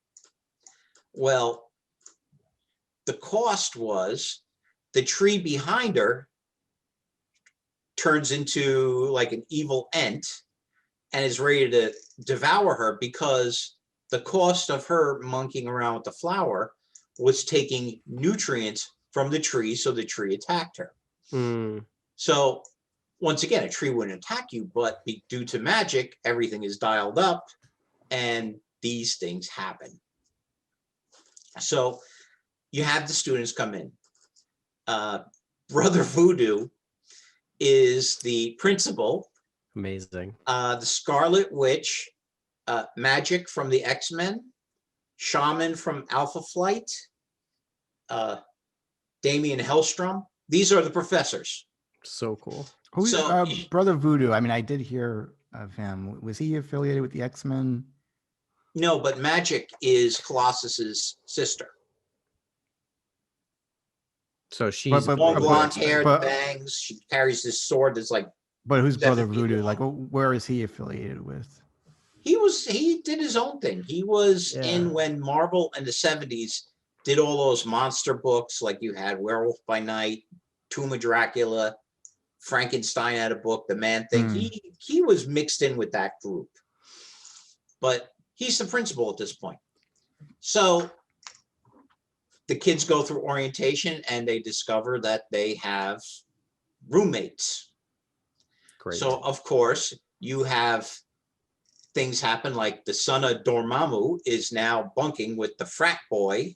Well, the cost was the tree behind her turns into like an evil ent and is ready to devour her, because the cost of her monkeying around with the flower was taking nutrients from the tree, so the tree attacked her. Mm. So once again, a tree wouldn't attack you, but due to magic, everything is dialed up and these things happen. So you have the students come in. Brother Voodoo is the principal. Amazing. The Scarlet Witch, Magic from the X-Men, Shaman from Alpha Flight, Damian Hellstrom. These are the professors. So cool. Who's Brother Voodoo? I mean, I did hear of him. Was he affiliated with the X-Men? No, but Magic is Colossus's sister. So she's long blonde hair, bangs. She carries this sword that's like. But who's Brother Voodoo? Like, where is he affiliated with? He did his own thing. He was in when Marvel in the 70s did all those monster books, like you had Werewolf by Night, Tomb of Dracula, Frankenstein had a book, The Man Thing. He was mixed in with that group. But he's the principal at this point. So the kids go through orientation and they discover that they have roommates. Great. So, of course, you have things happen like the son of Dormammu is now bunking with the frat boy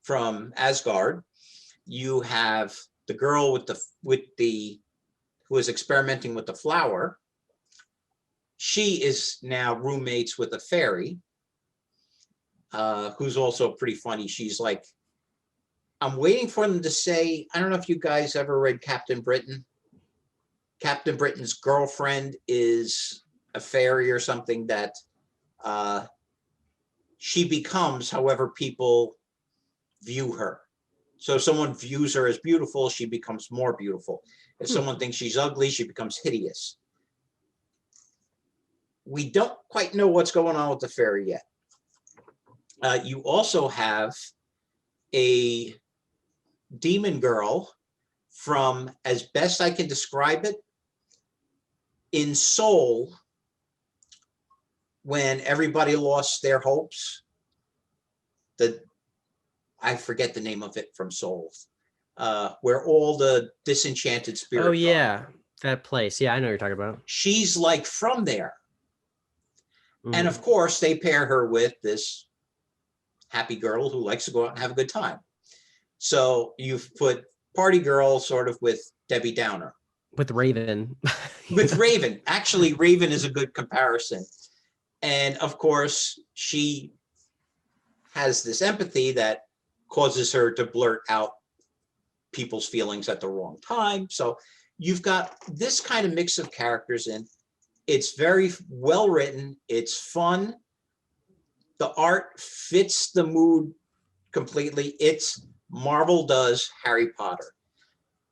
from Asgard. You have the girl who is experimenting with the flower. She is now roommates with a fairy, who's also pretty funny. She's like, I'm waiting for them to say, I don't know if you guys ever read Captain Britain. Captain Britain's girlfriend is a fairy or something that she becomes however people view her. So if someone views her as beautiful, she becomes more beautiful. If someone thinks she's ugly, she becomes hideous. We don't quite know what's going on with the fairy yet. You also have a demon girl from, as best I can describe it, in Soul, when everybody lost their hopes. I forget the name of it from Soul, where all the disenchanted spirits. Oh yeah, that place. Yeah, I know what you're talking about. She's like from there. And of course, they pair her with this happy girl who likes to go out and have a good time. So you've put party girl sort of with Debbie Downer. With Raven. With Raven. Actually, Raven is a good comparison. And of course, she has this empathy that causes her to blurt out people's feelings at the wrong time. So you've got this kind of mix of characters in. It's very well written. It's fun. The art fits the mood completely. It's Marvel does Harry Potter.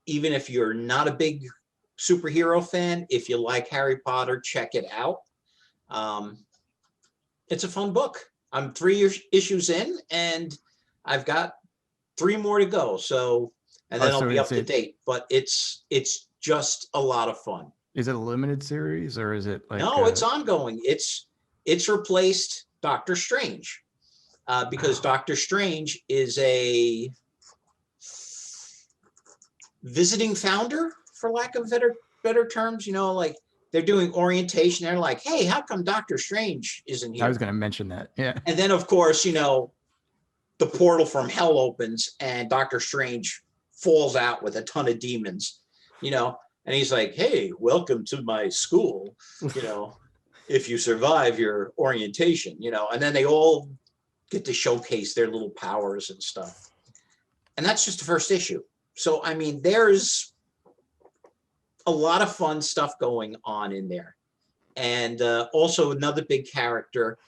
Even if you're not a big superhero fan, if you like Harry Potter, check it out. It's a fun book. I'm 3 issues in, and I've got 3 more to go. So, and then I'll be up to date. But it's just a lot of fun. Is it a limited series, or is it like? No, it's ongoing. It's replaced Doctor Strange, because Doctor Strange is a visiting founder, for lack of better terms. You know, like they're doing orientation. They're like, hey, how come Doctor Strange isn't here? I was going to mention that. Yeah. And then, of course, you know, the portal from hell opens and Doctor Strange falls out with a ton of demons, you know, and he's like, hey, welcome to my school, you know, if you survive your orientation, you know, and then they all get to showcase their little powers and stuff. And that's just the first issue. So, I mean, there's a lot of fun stuff going on in there. And also another big character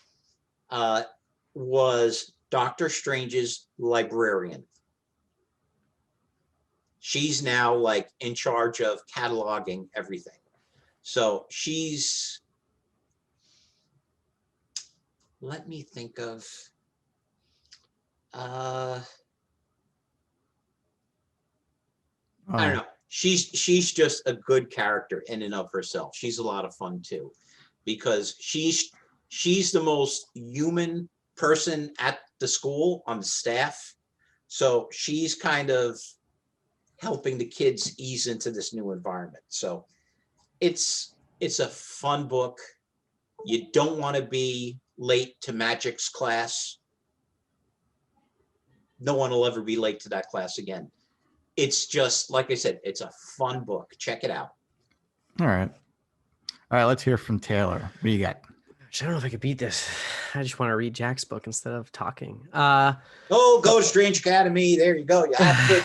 was Doctor Strange's librarian. She's now like in charge of cataloging everything. So she's, let me think of, I don't know. She's just a good character in and of herself. She's a lot of fun too, because she's the most human person at the school on the staff. So she's kind of helping the kids ease into this new environment. So it's a fun book. You don't want to be late to Magic's class. No one will ever be late to that class again. It's just, like I said, it's a fun book. Check it out. All right. Let's hear from Taylor. What do you got? I don't know if I could beat this. I just want to read Jack's book instead of talking. Go to Strange Academy. There you go. You have a good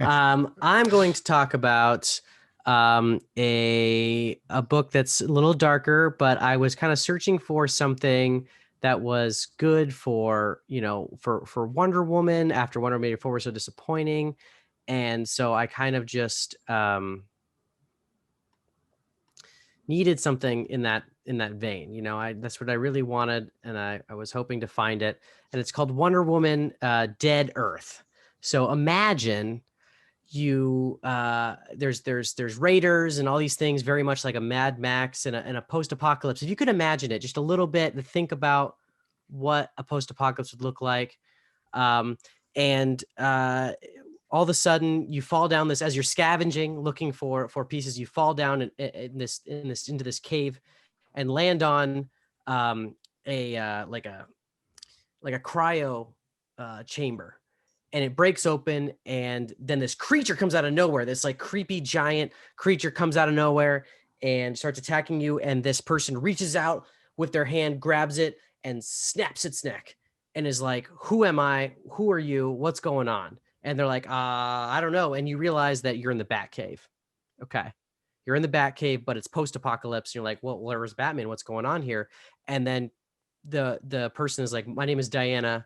time. I'm going to talk about a book that's a little darker, but I was kind of searching for something that was good for, you know, for Wonder Woman after Wonder Woman 84 was so disappointing. And so I kind of just needed something in that vein. You know, that's what I really wanted, and I was hoping to find it. And it's called Wonder Woman Dead Earth. So imagine you there's raiders and all these things, very much like a Mad Max and a post-apocalypse. If you could imagine it just a little bit and think about what a post-apocalypse would look like, and all of a sudden you fall down this, as you're scavenging looking for pieces, you fall down into this cave and land on like a cryo chamber. And it breaks open, and then this creature comes out of nowhere. This like creepy giant creature comes out of nowhere and starts attacking you. And this person reaches out with their hand, grabs it, and snaps its neck, and is like, "Who am I? Who are you? What's going on?" And they're like, I don't know. And you realize that you're in the Batcave. Okay, you're in the Batcave, but it's post-apocalypse. You're like, "Well, where's Batman? What's going on here?" And then the person is like, "My name is Diana.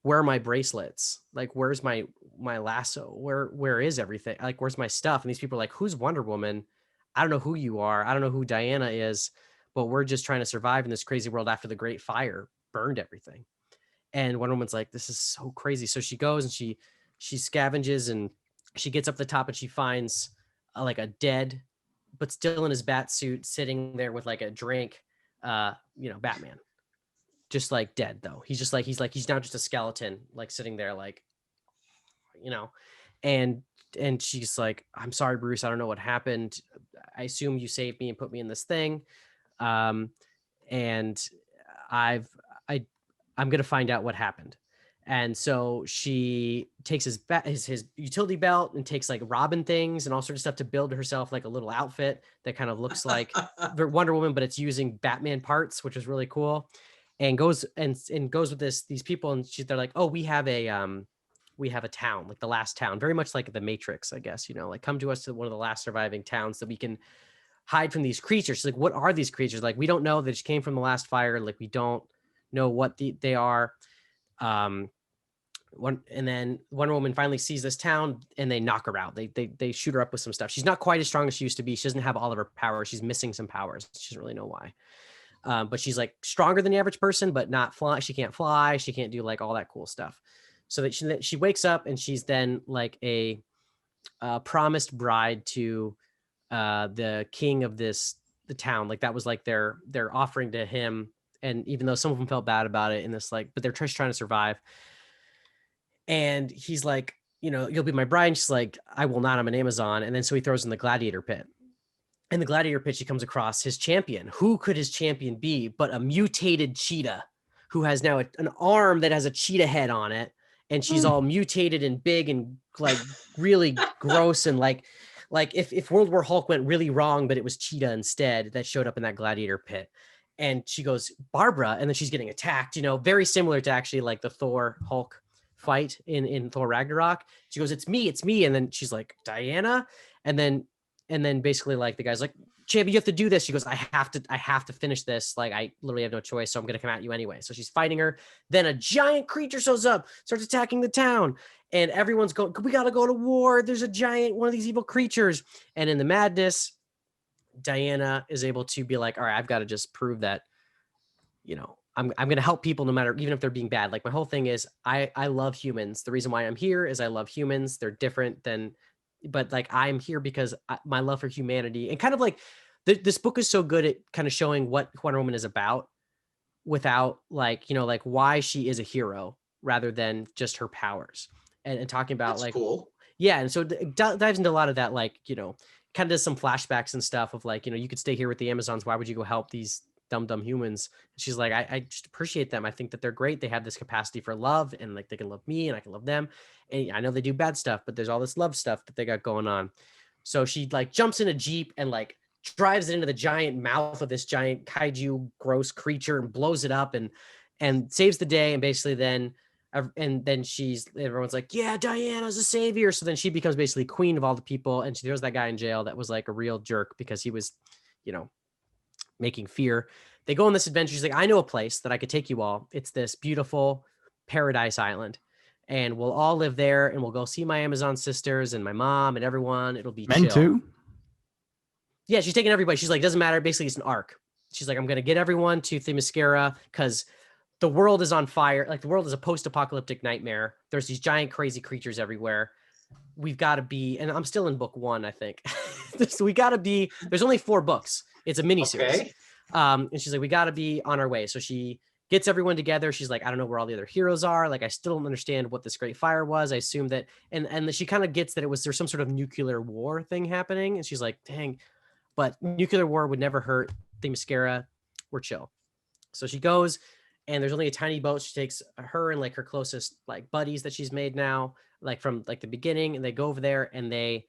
Where are my bracelets? Like, where's my lasso? Where is everything? Like, where's my stuff?" And these people are like, "Who's Wonder Woman? I don't know who you are. I don't know who Diana is, but we're just trying to survive in this crazy world after the Great Fire burned everything." And Wonder Woman's like, this is so crazy. So she goes and she scavenges, and she gets up the top, and she finds like a dead, but still in his bat suit, sitting there with like a drink, Batman, just like dead though. He's now just a skeleton, like sitting there, like, and she's like, I'm sorry, Bruce, I don't know what happened. I assume you saved me and put me in this thing. And I'm going to find out what happened. And so she takes his utility belt and takes like Robin things and all sorts of stuff to build herself like a little outfit that kind of looks like Wonder Woman, but it's using Batman parts, which is really cool. And goes with these people, and they're like, oh, we have a town, like the last town, very much like the Matrix, I guess, like come to us to one of the last surviving towns that we can hide from these creatures. She's like, what are these creatures? Like, we don't know. They just came from the last fire. Like, we don't know what they are. And then Wonder Woman finally sees this town, and they knock her out. They shoot her up with some stuff. She's not quite as strong as she used to be. She doesn't have all of her powers. She's missing some powers. She doesn't really know why. But she's like stronger than the average person, but not fly. She can't fly. She can't do like all that cool stuff. So that she wakes up, and she's then like a promised bride to the king of the town. Like that was like their offering to him. And even though some of them felt bad about it in this, like, but they're just trying to survive. And he's like, you'll be my bride. And she's like, I will not. I'm an Amazon. And then so he throws in the gladiator pit. In the gladiator pit, she comes across his champion. Who could his champion be but a mutated cheetah who has now an arm that has a cheetah head on it. And she's all mutated and big and like really gross. And like if World War Hulk went really wrong, but it was Cheetah instead that showed up in that gladiator pit. And she goes, Barbara. And then she's getting attacked, very similar to actually like the Thor Hulk fight in Thor Ragnarok. She goes, it's me. And then she's like, Diana. And then basically like the guy's like, champion, you have to do this. She goes, I have to finish this. Like, I literally have no choice. So I'm going to come at you anyway. So she's fighting her. Then a giant creature shows up, starts attacking the town. And everyone's going, we got to go to war. There's a giant, one of these evil creatures. And in the madness, Diana is able to be like, all right, I've got to just prove that, I'm going to help people no matter, even if they're being bad. Like my whole thing is I love humans. The reason why I'm here is I love humans. They're different than, but like I'm here because my love for humanity, and kind of like this book is so good at kind of showing what Wonder Woman is about without like, like why she is a hero rather than just her powers, and talking about That's like, cool. Yeah. And so it dives into a lot of that, like, kind of does some flashbacks and stuff of like, you could stay here with the Amazons. Why would you go help these dumb humans? And she's like, I just appreciate them. I think that they're great. They have this capacity for love, and like they can love me and I can love them. And I know they do bad stuff, but there's all this love stuff that they got going on. So she like jumps in a Jeep and like drives it into the giant mouth of this giant kaiju gross creature and blows it up and saves the day. And basically then everyone's like, yeah, Diana's a savior. So then she becomes basically queen of all the people, and she throws that guy in jail that was like a real jerk because he was, making fear. They go on this adventure. She's like, I know a place that I could take you all. It's this beautiful paradise island, and we'll all live there, and we'll go see my Amazon sisters and my mom and everyone. It'll be Men chill. too? Yeah, she's taking everybody. She's like, doesn't matter. Basically, it's an arc. She's like, I'm going to get everyone to Themyscira because the world is on fire. Like the world is a post-apocalyptic nightmare. There's these giant crazy creatures everywhere. We've got to be, and I'm still in book 1, I think. So we got to be, there's only 4 books. It's a mini series. Okay. And she's like, we got to be on our way. So she gets everyone together. She's like, I don't know where all the other heroes are. Like, I still don't understand what this great fire was. I assume that, and she kind of gets that there's some sort of nuclear war thing happening. And she's like, dang, but nuclear war would never hurt Themyscira. We're chill. So she goes, and there's only a tiny boat. She takes her and like her closest like buddies that she's made now, like from like the beginning, and they go over there and they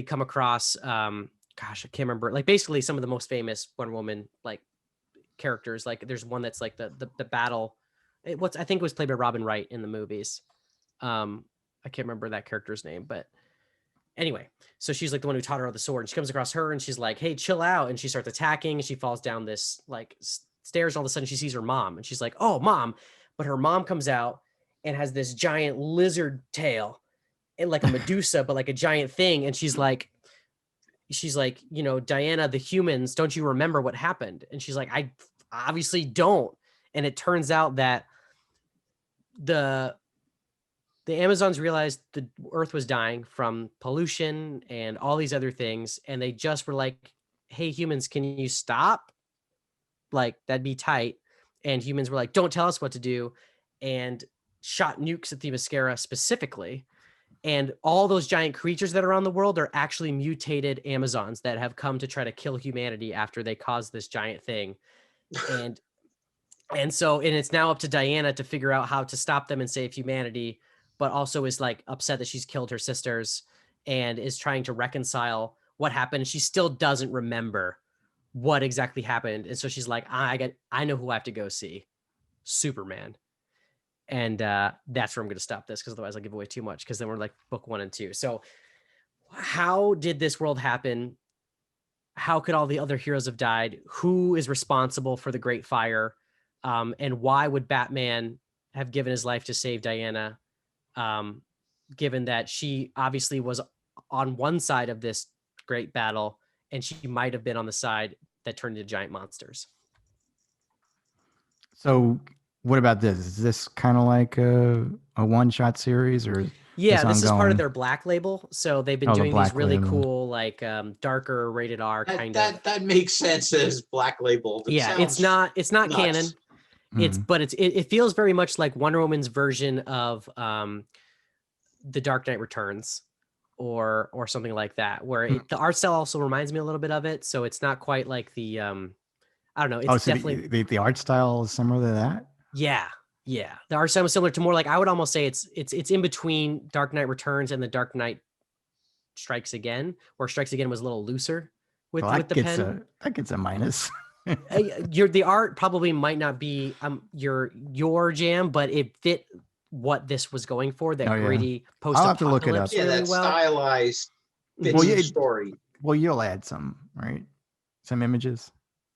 come across, gosh, I can't remember, like basically some of the most famous Wonder Woman like characters. Like there's one that's like the battle. I think it was played by Robin Wright in the movies. I can't remember that character's name, but anyway, so she's like the one who taught her the sword. And she comes across her and she's like, hey, chill out. And she starts attacking, and she falls down this like stairs. And all of a sudden she sees her mom, and she's like, oh, mom. But her mom comes out and has this giant lizard tail and like a Medusa, but like a giant thing. And she's like, Diana, the humans, don't you remember what happened? And she's like, I obviously don't. And it turns out that the Amazons realized the Earth was dying from pollution and all these other things, and they just were like, "Hey, humans, can you stop? Like, that'd be tight." And humans were like, "Don't tell us what to do," and shot nukes at the Themyscira specifically. And all those giant creatures that are on the world are actually mutated Amazons that have come to try to kill humanity after they caused this giant thing. And so it's now up to Diana to figure out how to stop them and save humanity, but also is like upset that she's killed her sisters and is trying to reconcile what happened. She still doesn't remember what exactly happened. And so she's like, I know who I have to go see, Superman. And that's where I'm going to stop this, because otherwise I'll give away too much, because then we're like book 1 and 2. So how did this world happen? How could all the other heroes have died? Who is responsible for the Great Fire? And why would Batman have given his life to save Diana, given that she obviously was on one side of this great battle, and she might have been on the side that turned into giant monsters? So what about this? Is this kind of like a one-shot series, or this is part of their Black Label. So they've been doing these really cool, like darker rated R kind of. That makes sense as Black Label. It's not nuts. Canon. But it feels very much like Wonder Woman's version of The Dark Knight Returns, or something like that, where the art style also reminds me a little bit of it. So it's not quite like the I don't know. It's definitely the art style is similar to that. Yeah. The art style is similar to more like, I would almost say it's in between Dark Knight Returns and The Dark Knight Strikes Again, where Strikes Again was a little looser with the pen. That gets a minus. The art probably might not be your jam, but it fit what this was going for. That gritty post. I'll have to look it up. Yeah, really that stylized story. Well, you'll add some, right? Some images.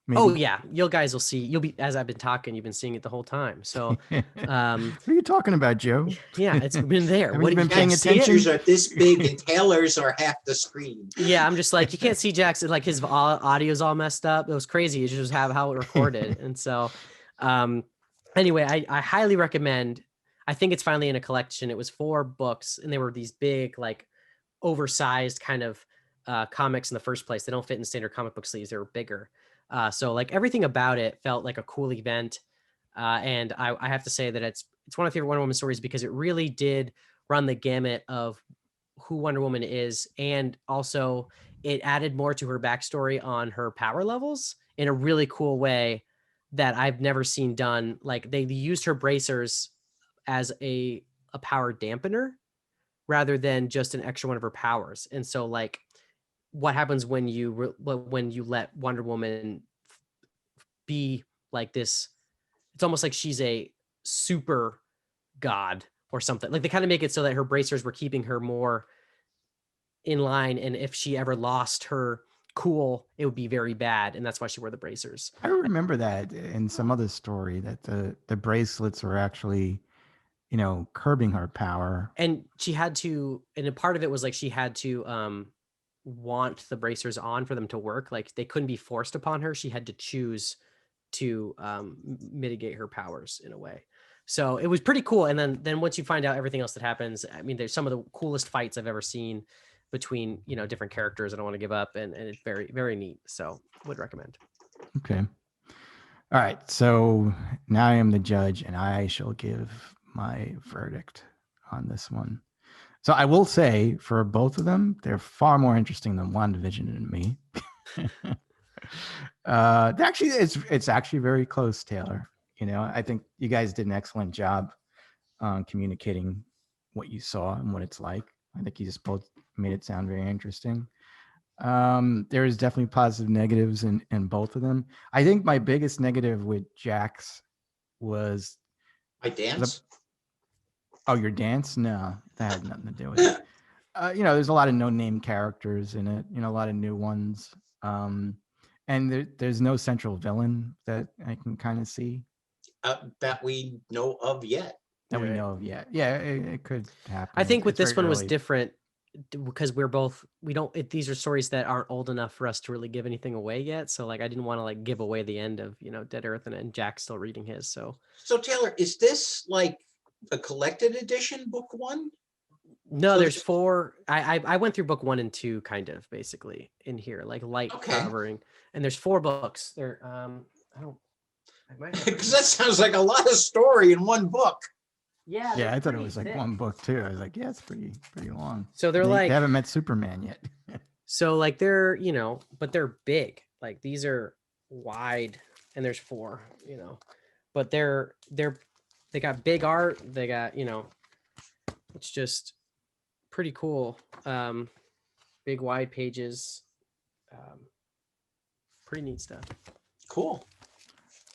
Maybe. Oh yeah, you guys will see. You'll be, as I've been talking, you've been seeing it the whole time. So, what are you talking about, Joe? Yeah, it's been there. Have you been paying attention? Pictures are this big and Taylor's are half the screen. Yeah, I'm just like, you can't see Jackson. Like his audio's all messed up. It was crazy. You just have how it recorded. And so, anyway, I highly recommend. I think it's finally in a collection. It was 4 books, and they were these big, like, oversized kind of comics in the first place. They don't fit in standard comic book sleeves. They were bigger. So like everything about it felt like a cool event. And I have to say that it's one of my favorite Wonder Woman stories, because it really did run the gamut of who Wonder Woman is. And also it added more to her backstory on her power levels in a really cool way that I've never seen done. Like they used her bracers as a power dampener rather than just an extra one of her powers. And so like, what happens when you let Wonder Woman be like this? It's almost like she's a super god or something. Like they kind of make it so that her bracers were keeping her more in line, and if she ever lost her cool, it would be very bad, and that's why she wore the bracers. I remember that in some other story that the bracelets were actually, curbing her power, and she had to. And a part of it was like she had to want the bracers on for them to work. Like they couldn't be forced upon her. She had to choose to mitigate her powers in a way. So it was pretty cool. And then once you find out everything else that happens, I mean, there's some of the coolest fights I've ever seen between different characters. I don't want to give up, and it's very, very neat. So would recommend. Okay. All right. So now I am the judge, and I shall give my verdict on this one. So I will say, for both of them, they're far more interesting than WandaVision and me. Actually, it's actually very close, Taylor. I think you guys did an excellent job communicating what you saw and what it's like. I think you just both made it sound very interesting. There is definitely positive negatives in both of them. I think my biggest negative with Jax was my dance. Oh, your dance? No, that had nothing to do with it. There's a lot of no-name characters in it. A lot of new ones. And there's no central villain that I can kind of see. That we know of yet. That we know of yet. Yeah, it could happen. I think with this one was different because these are stories that aren't old enough for us to really give anything away yet. So like, I didn't want to like give away the end of, Dead Earth and Jack's still reading his. So Taylor, is this like a collected edition, book 1? No, So there's this- 4. I went through book 1 and 2 kind of basically in here, like light Okay. covering. And there's 4 books. There I might have Because that sounds like a lot of story in one book. Yeah, Yeah, they're I thought it pretty was like thick. one book too. I was like, yeah, it's pretty long. So they're They like haven't met Superman yet. so like they're, but they're big. Like these are wide and there's 4, But they got big art, they got, it's just pretty cool. Big wide pages. Pretty neat stuff. Cool.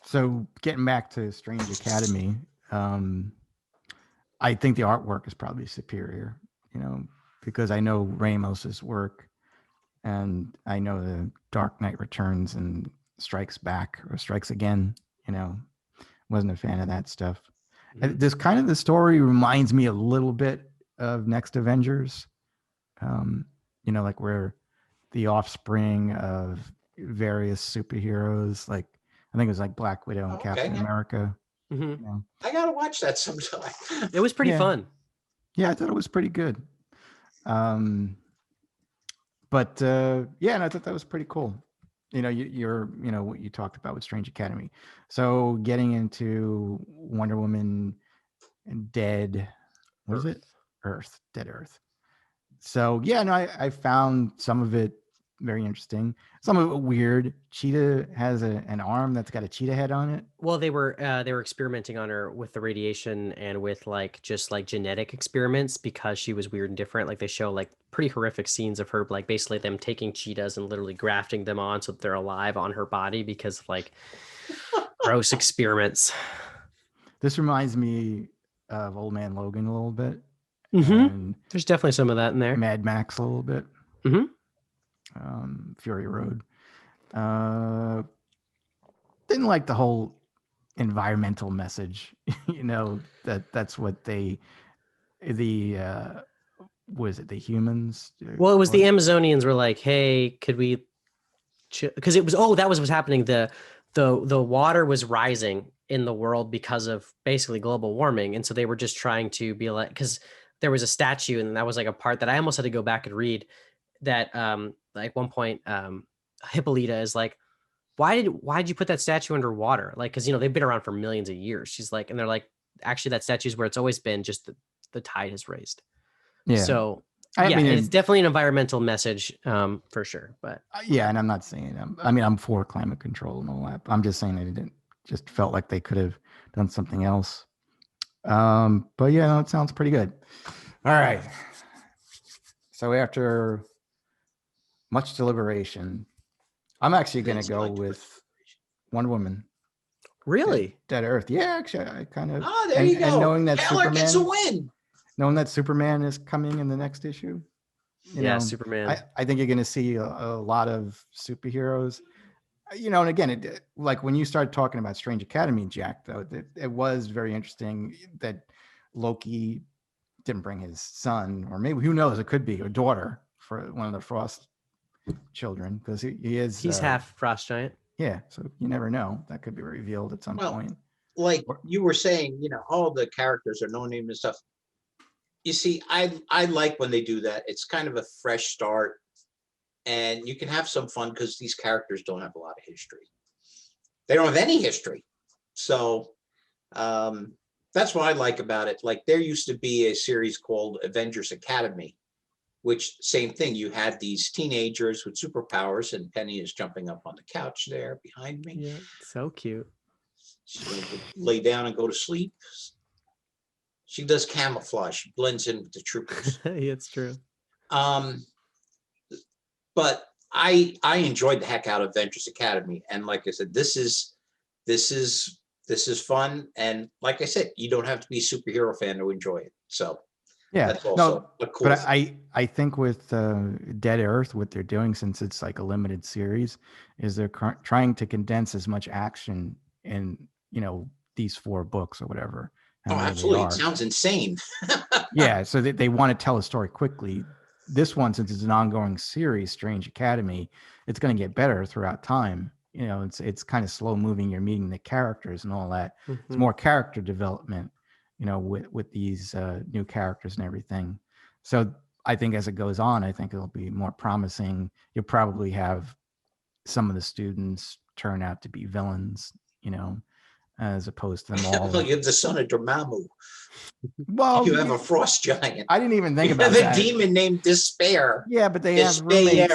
So getting back to Strange Academy, I think the artwork is probably superior, because I know Ramos's work, and I know the Dark Knight Returns and Strikes Back or Strikes Again. Wasn't a fan of that stuff. Mhm. This kind of the story reminds me a little bit of Next Avengers, like where the offspring of various superheroes, like I think it was like Black Widow and Okay. Captain America. Mhm. I gotta watch that sometime. It was pretty Yeah. fun. Yeah, I thought it was pretty good. But and I thought that was pretty cool. You're what you talked about with Strange Academy. So getting into Wonder Woman and Dead, what is it? Earth, Dead Earth. So I found some of it very interesting. Some of it weird. Cheetah has an arm that's got a cheetah head on it. Well, they were experimenting on her with the radiation and with just genetic experiments because she was weird and different. Like they show like pretty horrific scenes of her, like basically them taking cheetahs and literally grafting them on so that they're alive on her body because of like gross experiments. This reminds me of Old Man Logan a little bit. Mhm. And There's definitely some of that in there. Mad Max a little bit. Mhm. Fury Road. Didn't like the whole environmental message. That's what was it the humans? Well, it was the Amazonians were like, "Hey, could we?" Because it was that was what's happening. The water was rising in the world because of basically global warming, and so they were just trying to be like, because there was a statue, and that was like a part that I almost had to go back and read. That like one point, Hippolyta is like, why did you put that statue underwater? Like, because they've been around for millions of years. She's like, and they're like, actually, that statue is where it's always been. Just the tide has raised. Yeah. So I mean, it's definitely an environmental message, for sure. But and I'm not saying I'm for climate control and all that. I'm just saying that it just felt like they could have done something else. But it sounds pretty good. All right. So after much deliberation, I'm actually going to go with Wonder Woman. really, Dead Earth. Yeah, actually, I kind of. Oh, there you go. And knowing that Taylor Superman gets a win. Knowing that Superman is coming in the next issue. Superman. I think you're going to see a lot of superheroes. And again, like when you started talking about Strange Academy, Jack, though, it was very interesting that Loki didn't bring his son, or maybe who knows, it could be a daughter for one of the Frost children, because he's half frost giant. Yeah, so you never know. That could be revealed at some point. Like you were saying, all the characters are no name and stuff. You see, I like when they do that. It's kind of a fresh start, and you can have some fun because these characters don't have a lot of history. They don't have any history. So that's what I like about it. Like there used to be a series called Avengers Academy, which same thing. You had these teenagers with superpowers, and Penny is jumping up on the couch there behind me. Yeah, so cute. She's going to lay down and go to sleep. She does camouflage. She blends in with the troopers. It's true. But I enjoyed the heck out of Avengers Academy, and like I said, this is fun. And like I said, you don't have to be a superhero fan to enjoy it. So that's also a cool. But I think with Dead Earth, what they're doing, since it's like a limited series, is they're trying to condense as much action in these 4 books or whatever. Oh, absolutely! It sounds insane. Yeah, so they want to tell a story quickly. This one, since it's an ongoing series, Strange Academy, it's going to get better throughout time. It's kind of slow moving. You're meeting the characters and all that. Mm-hmm. It's more character development. with these new characters and everything. So I think as it goes on, I think it'll be more promising. You'll probably have some of the students turn out to be villains, as opposed to them all. Well, you have the son of Dormammu. Well, you have a frost giant. I didn't even think about that. You have a demon named Despair. Yeah, but they have roommates.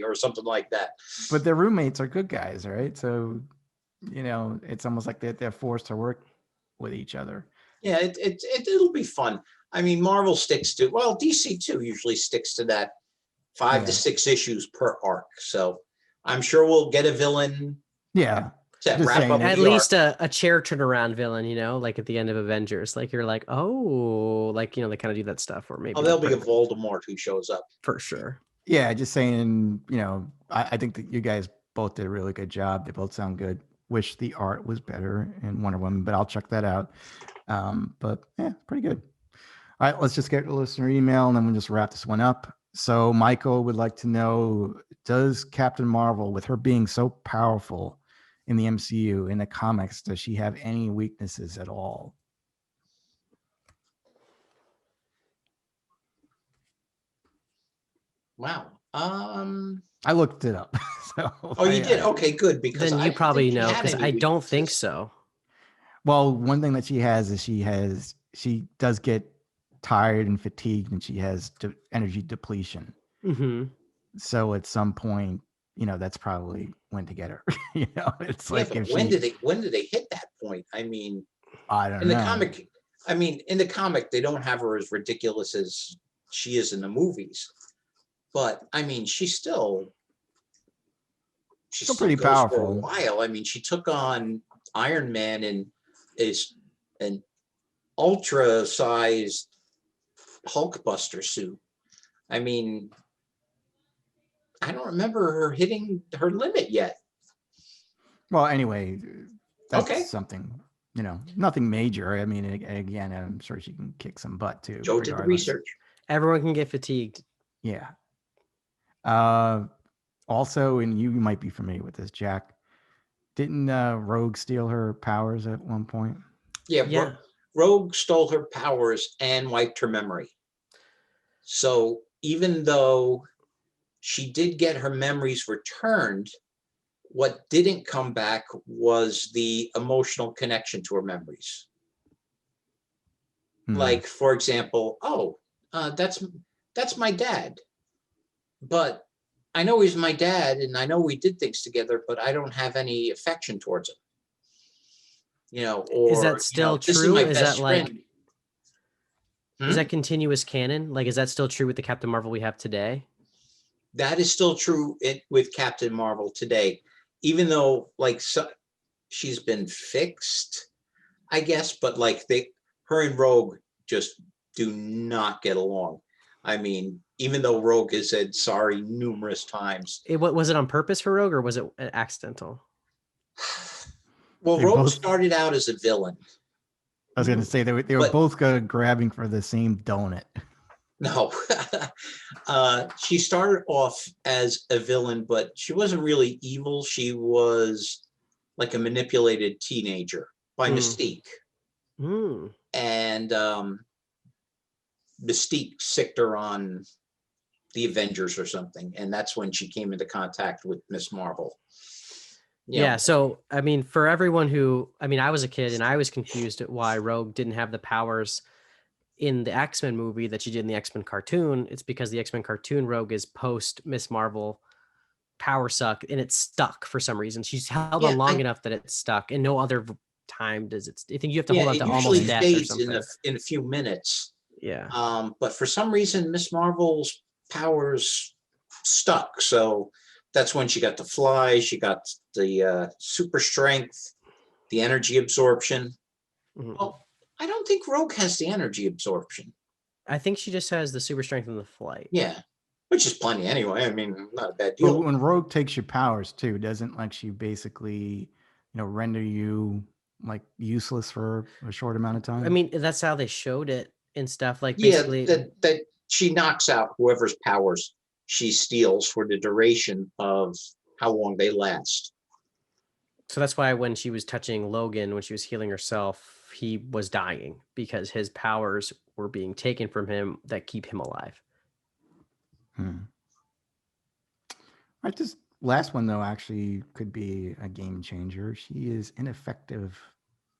Or something like that. But their roommates are good guys, right? So, it's almost like they're forced to work with each other. Yeah, it'll be fun. I mean, Marvel sticks to, well, DC too usually sticks to that 5 to 6 issues per arc. So I'm sure we'll get a villain. Yeah. To wrap up at least a chair turnaround villain, like at the end of Avengers, like you're like, oh, like, they kind of do that stuff, or maybe there'll be a Voldemort who shows up for sure. Yeah, just saying, I think that you guys both did a really good job. They both sound good. Wish the art was better in Wonder Woman, but I'll check that out. But yeah, pretty good. All right, let's just get the listener email and then we'll just wrap this one up. So Michael would like to know, does Captain Marvel, with her being so powerful in the MCU, in the comics, does she have any weaknesses at all? Wow. I looked it up. So you did? Okay, good. Because then you probably know, because I don't think so. Well, one thing that she has is she does get tired and fatigued, and she has energy depletion. Mm-hmm. So at some point, that's probably when to get her. It's like when did they hit that point? I mean, I don't know. In the comic, they don't have her as ridiculous as she is in the movies. But I mean, she's still pretty powerful for a while. I mean, she took on Iron Man and is an ultra-sized Hulkbuster suit. I mean, I don't remember her hitting her limit yet. Well, anyway, that's something, nothing major. I mean, again, I'm sure she can kick some butt too. Joe did the research. Everyone can get fatigued. Yeah. Also, and you might be familiar with this, Jack, didn't Rogue steal her powers at one point? Yeah. Rogue stole her powers and wiped her memory. So even though she did get her memories returned, what didn't come back was the emotional connection to her memories. Like, for example, that's my dad. But I know he's my dad, and I know we did things together, but I don't have any affection towards him. Or is that still true? This is my best friend. Is that continuous canon? Like, is that still true with the Captain Marvel we have today? That is still true with Captain Marvel today, even though she's been fixed, I guess. But her and Rogue just do not get along. I mean, even though Rogue has said sorry numerous times. Was it on purpose for Rogue, or was it accidental? Well, Rogue started out as a villain. I was going to say they were both grabbing for the same donut. No, she started off as a villain, but she wasn't really evil. She was like a manipulated teenager by Mystique. And Mystique sicked her on the Avengers or something. And that's when she came into contact with Miss Marvel. Yeah. So, I mean, for everyone I was a kid and I was confused at why Rogue didn't have the powers in the X-Men movie that she did in the X-Men cartoon. It's because the X-Men cartoon Rogue is post Miss Marvel power suck, and it's stuck for some reason. She's held on long enough that it's stuck, and no other time does it. I think you have to hold on to almost death or something. In a few minutes. Yeah. But for some reason, Miss Marvel's powers stuck. So that's when she got to fly. She got the super strength, the energy absorption. Mm-hmm. Well, I don't think Rogue has the energy absorption. I think she just has the super strength and the flight. Yeah, which is plenty anyway. I mean, not a bad deal. But when Rogue takes your powers too, doesn't she basically, render you useless for a short amount of time? I mean, that's how they showed it and stuff. Basically, that she knocks out whoever's powers she steals for the duration of how long they last. So that's why when she was touching Logan, when she was healing herself, he was dying because his powers were being taken from him that keep him alive. Right, this last one though actually could be a game changer. She is ineffective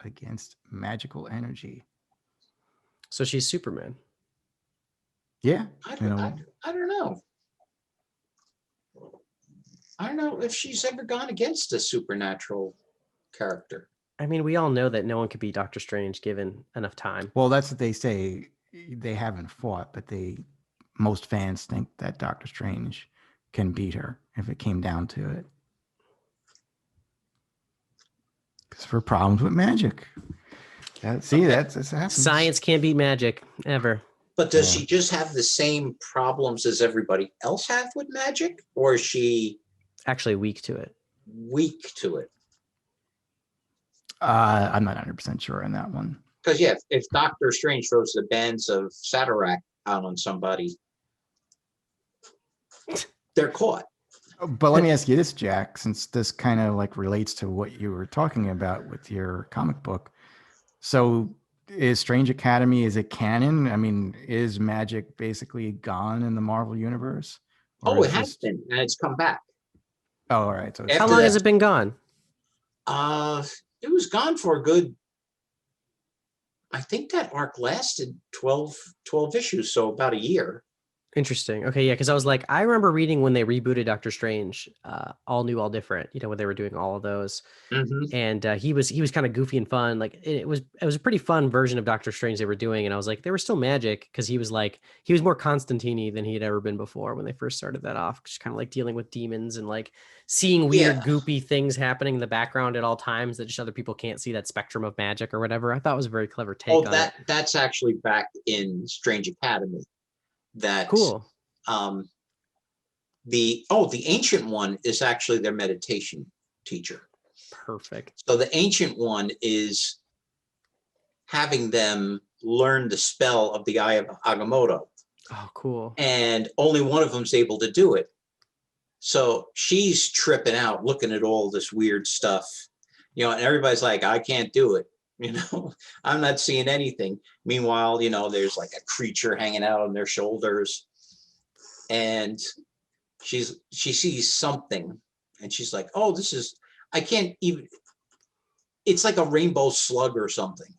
against magical energy. So she's Superman. Yeah, I don't know. I don't know if she's ever gone against a supernatural character. I mean, we all know that no one could beat Doctor Strange given enough time. Well, that's what they say. They haven't fought, but most fans think that Doctor Strange can beat her if it came down to it. Because for problems with magic. That's happens. Science can't beat magic ever. But does she just have the same problems as everybody else have with magic? Or is she actually weak to it? I'm not 100% sure on that one. Because if Doctor Strange throws the bands of Satarak out on somebody, they're caught. But let me ask you this, Jack, since this kind of like relates to what you were talking about with your comic book. So is Strange Academy, is it canon? I mean, is magic basically gone in the Marvel universe? Oh, it has been, and it's come back. Oh, all right. So how long has it been gone? It was gone for a good, I think that arc lasted 12 issues, so about a year. Interesting. Okay, yeah, because I was like, I remember reading when they rebooted Doctor Strange, All New, All Different. When they were doing all of those, and he was kind of goofy and fun. Like it was a pretty fun version of Doctor Strange they were doing, and I was like, they were still magic because he was more Constantine than he had ever been before when they first started that off. Just kind of like dealing with demons and like seeing weird, goopy things happening in the background at all times that just other people can't see. That spectrum of magic or whatever. I thought was a very clever take. Oh, that's actually back in Strange Academy. That cool. The ancient one is actually their meditation teacher. Perfect. So the ancient one is having them learn the spell of the Eye of Agamotto. Oh, cool. And only one of them's able to do it. So she's tripping out, looking at all this weird stuff, and everybody's like, I can't do it. I'm not seeing anything. Meanwhile, there's like a creature hanging out on their shoulders, and she sees something, and she's like, oh, I can't even, it's like a rainbow slug or something.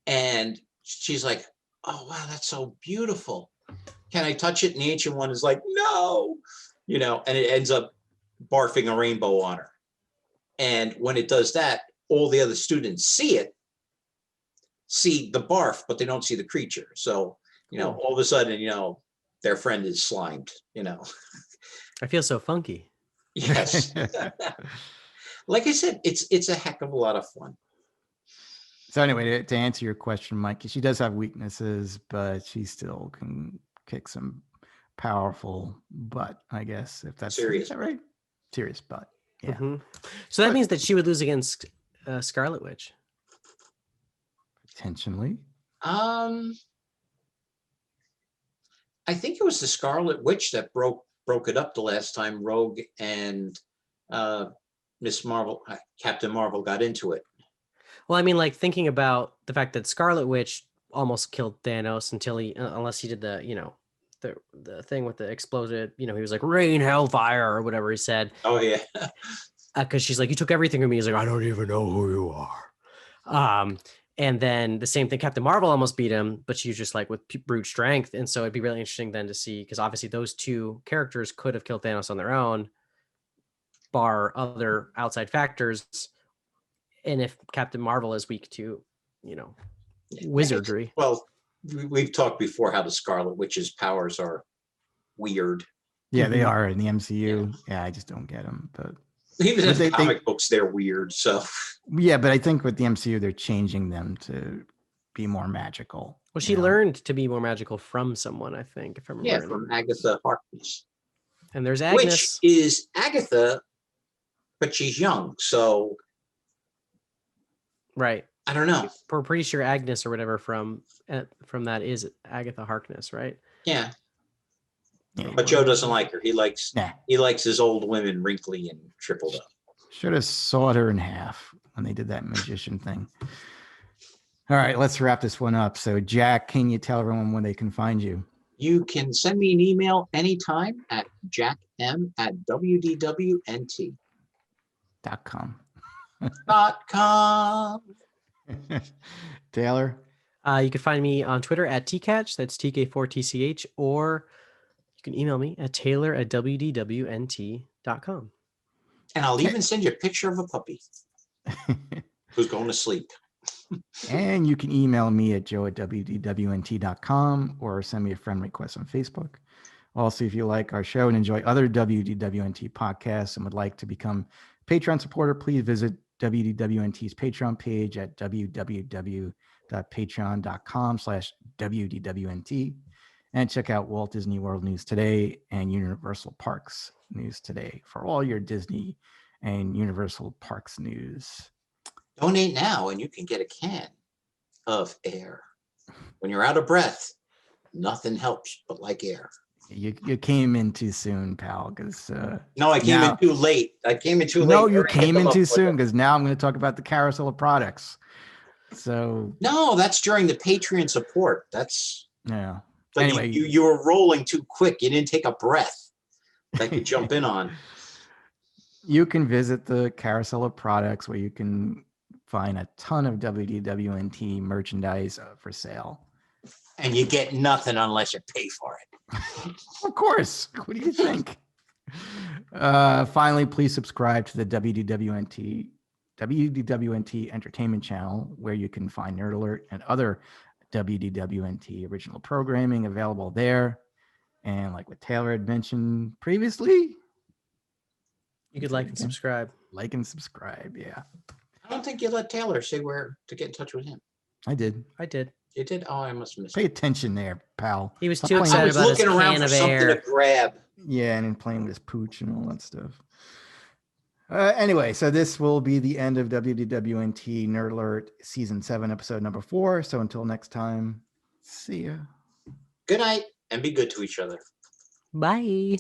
And she's like, oh, wow, that's so beautiful. Can I touch it? And the ancient one is like, no, and it ends up barfing a rainbow on her. And when it does that, all the other students see the barf, but they don't see the creature. So, all of a sudden, their friend is slimed, I feel so funky. Yes. Like I said, it's a heck of a lot of fun. So anyway, to answer your question, Mike, she does have weaknesses, but she still can kick some powerful butt, I guess, if that's serious. Is that right? Serious butt. Yeah. Mm-hmm. So that means that she would lose against Scarlet Witch. Potentially. I think it was the Scarlet Witch that broke it up the last time Rogue and Miss Marvel, Captain Marvel got into it. Well, I mean, like thinking about the fact that Scarlet Witch almost killed Thanos unless he did the the thing with the exploded, he was like rain hellfire or whatever he said. Oh yeah. Because she's like, you took everything from me. He's like, I don't even know who you are. And then the same thing, Captain Marvel almost beat him, but she was just like with brute strength. And so it'd be really interesting then to see, because obviously those two characters could have killed Thanos on their own, bar other outside factors. And if Captain Marvel is weak to, wizardry. Well, we've talked before how the Scarlet Witch's powers are weird. Yeah, they are in the MCU. Yeah, I just don't get them. But even in the comic books, they're weird. So yeah, but I think with the MCU, they're changing them to be more magical. Well, she learned to be more magical from someone, I think, if I remember. Yeah, from Agatha Harkness. And there's Agnes. Which is Agatha, but she's young, so right. I don't know. We're pretty sure Agnes or whatever from that is Agatha Harkness, right? Yeah. But Joe doesn't like her. He likes his old women wrinkly and tripled up. Should have sawed her in half when they did that magician thing. All right, let's wrap this one up. So, Jack, can you tell everyone where they can find you? You can send me an email anytime at jackm@wdwnt.com. .com. Taylor? You can find me on Twitter at tkatch, that's TK4TCH, or you can email me at taylor@wdwnt.com. And I'll even send you a picture of a puppy who's going to sleep. And you can email me at joe@wdwnt.com or send me a friend request on Facebook. Also, if you like our show and enjoy other WDWNT podcasts and would like to become a Patreon supporter, please visit WDWNT's Patreon page at www.patreon.com/WDWNT and check out Walt Disney World News Today and Universal Parks News Today for all your Disney and Universal Parks news. Donate now and you can get a can of air. When you're out of breath, nothing helps but like air. You came in too soon, pal. Because no, I came in too late. No, you came in too soon because now I'm going to talk about the carousel of products. So no, that's during the Patreon support. That's yeah. But anyway, you were rolling too quick. You didn't take a breath that you jump in on. You can visit the carousel of products where you can find a ton of WDWNT merchandise for sale. And you get nothing unless you pay for it. Of course. What do you think? Finally, please subscribe to the WDWNT Entertainment Channel, where you can find Nerd Alert and other WDWNT original programming available there. And like what Taylor had mentioned previously, you could like and subscribe. Like and subscribe, yeah. I don't think you let Taylor say where to get in touch with him. I did. You did? Oh, I must have missed Pay attention there, pal. He was too excited about his can of air. Something to grab. Yeah, and then playing with his pooch and all that stuff. Anyway, so this will be the end of WDWNT Nerd Alert Season 7, Episode number 4. So until next time, see ya. Good night, and be good to each other. Bye.